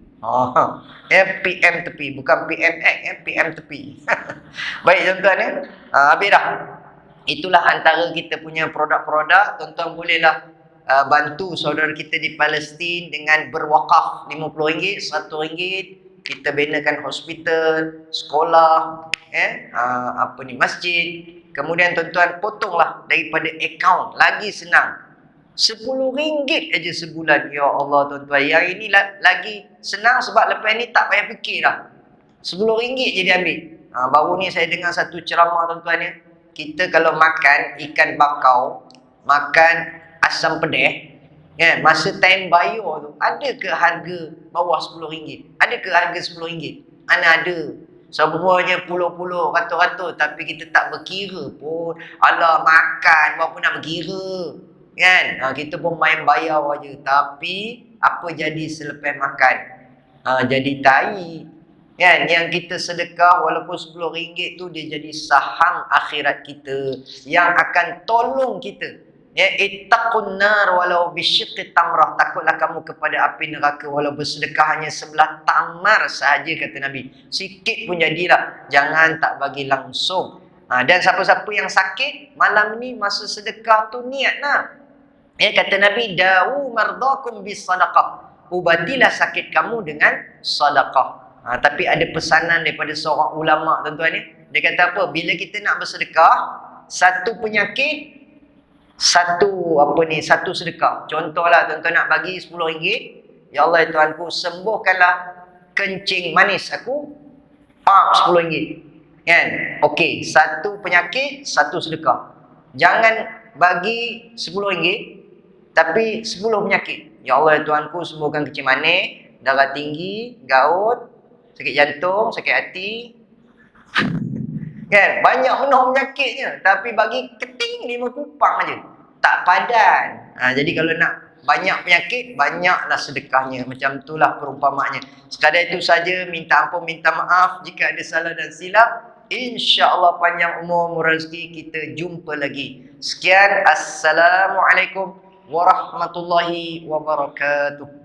PM tepi, bukan PMX, PM tepi. Baik tuan-tuan habis dah. Itulah antara kita punya produk-produk. Tuan-tuan bolehlah bantu saudara kita di Palestin dengan berwakaf RM50, RM1. Kita binakan hospital, sekolah, masjid. Kemudian tuan-tuan potonglah daripada akaun, lagi senang. RM10 aja sebulan. Ya Allah tuan-tuan, yang ini lagi senang sebab lepas ni tak payah fikir dah. RM10 je dia ambil. Baru ni saya dengar satu ceramah tuan-tuan kita kalau makan ikan bakau, makan asam pedih, masa time bayar tu, ada ke harga bawah RM10? Ada ke harga RM10? Mana ada. Semuanya puluh-puluh, ratus-ratus, tapi kita tak berkira pun. Alah, makan berapa nak berkira. Kan? Kita pun main bayar aja. Tapi apa jadi selepas makan? Jadi tai. Kan? Yang kita sedekah walaupun RM10 tu dia jadi saham akhirat kita yang akan tolong kita. Ittaqun nar walau bisyiqqi tamrah. Takutlah kamu kepada api neraka walau bersedekah hanya sebelah tamar sahaja kata Nabi. Sikit pun jadilah. Jangan tak bagi langsung. Dan siapa-siapa yang sakit malam ni masa sedekah tu niatlah. Kata Nabi, da'u mardakum bis sadaqah. Ubatilah sakit kamu dengan sedekah. Tapi ada pesanan daripada seorang ulama tuan-tuan ni. Dia kata apa? Bila kita nak bersedekah, satu penyakit, satu sedekah. Contohlah tuan-tuan nak bagi RM10. Ya Allah Tuhanku, sembuhkanlah kencing manis aku. RM10. Kan? Okey, satu penyakit, satu sedekah. Jangan bagi RM10 tapi 10 penyakit. Ya Allah Tuhanku, sembuhkan kencing manis, darah tinggi, gaut, sakit jantung, sakit hati. Kan? Banyak penuh penyakitnya. Tapi bagi keting 5 kupang aja. Tak padan. Jadi kalau nak banyak penyakit, banyaklah sedekahnya. Macam itulah perumpamaannya. Sekadar itu saja. Minta ampun, minta maaf jika ada salah dan silap. InsyaAllah panjang umur rezeki, kita jumpa lagi. Sekian. Assalamualaikum warahmatullahi wabarakatuh.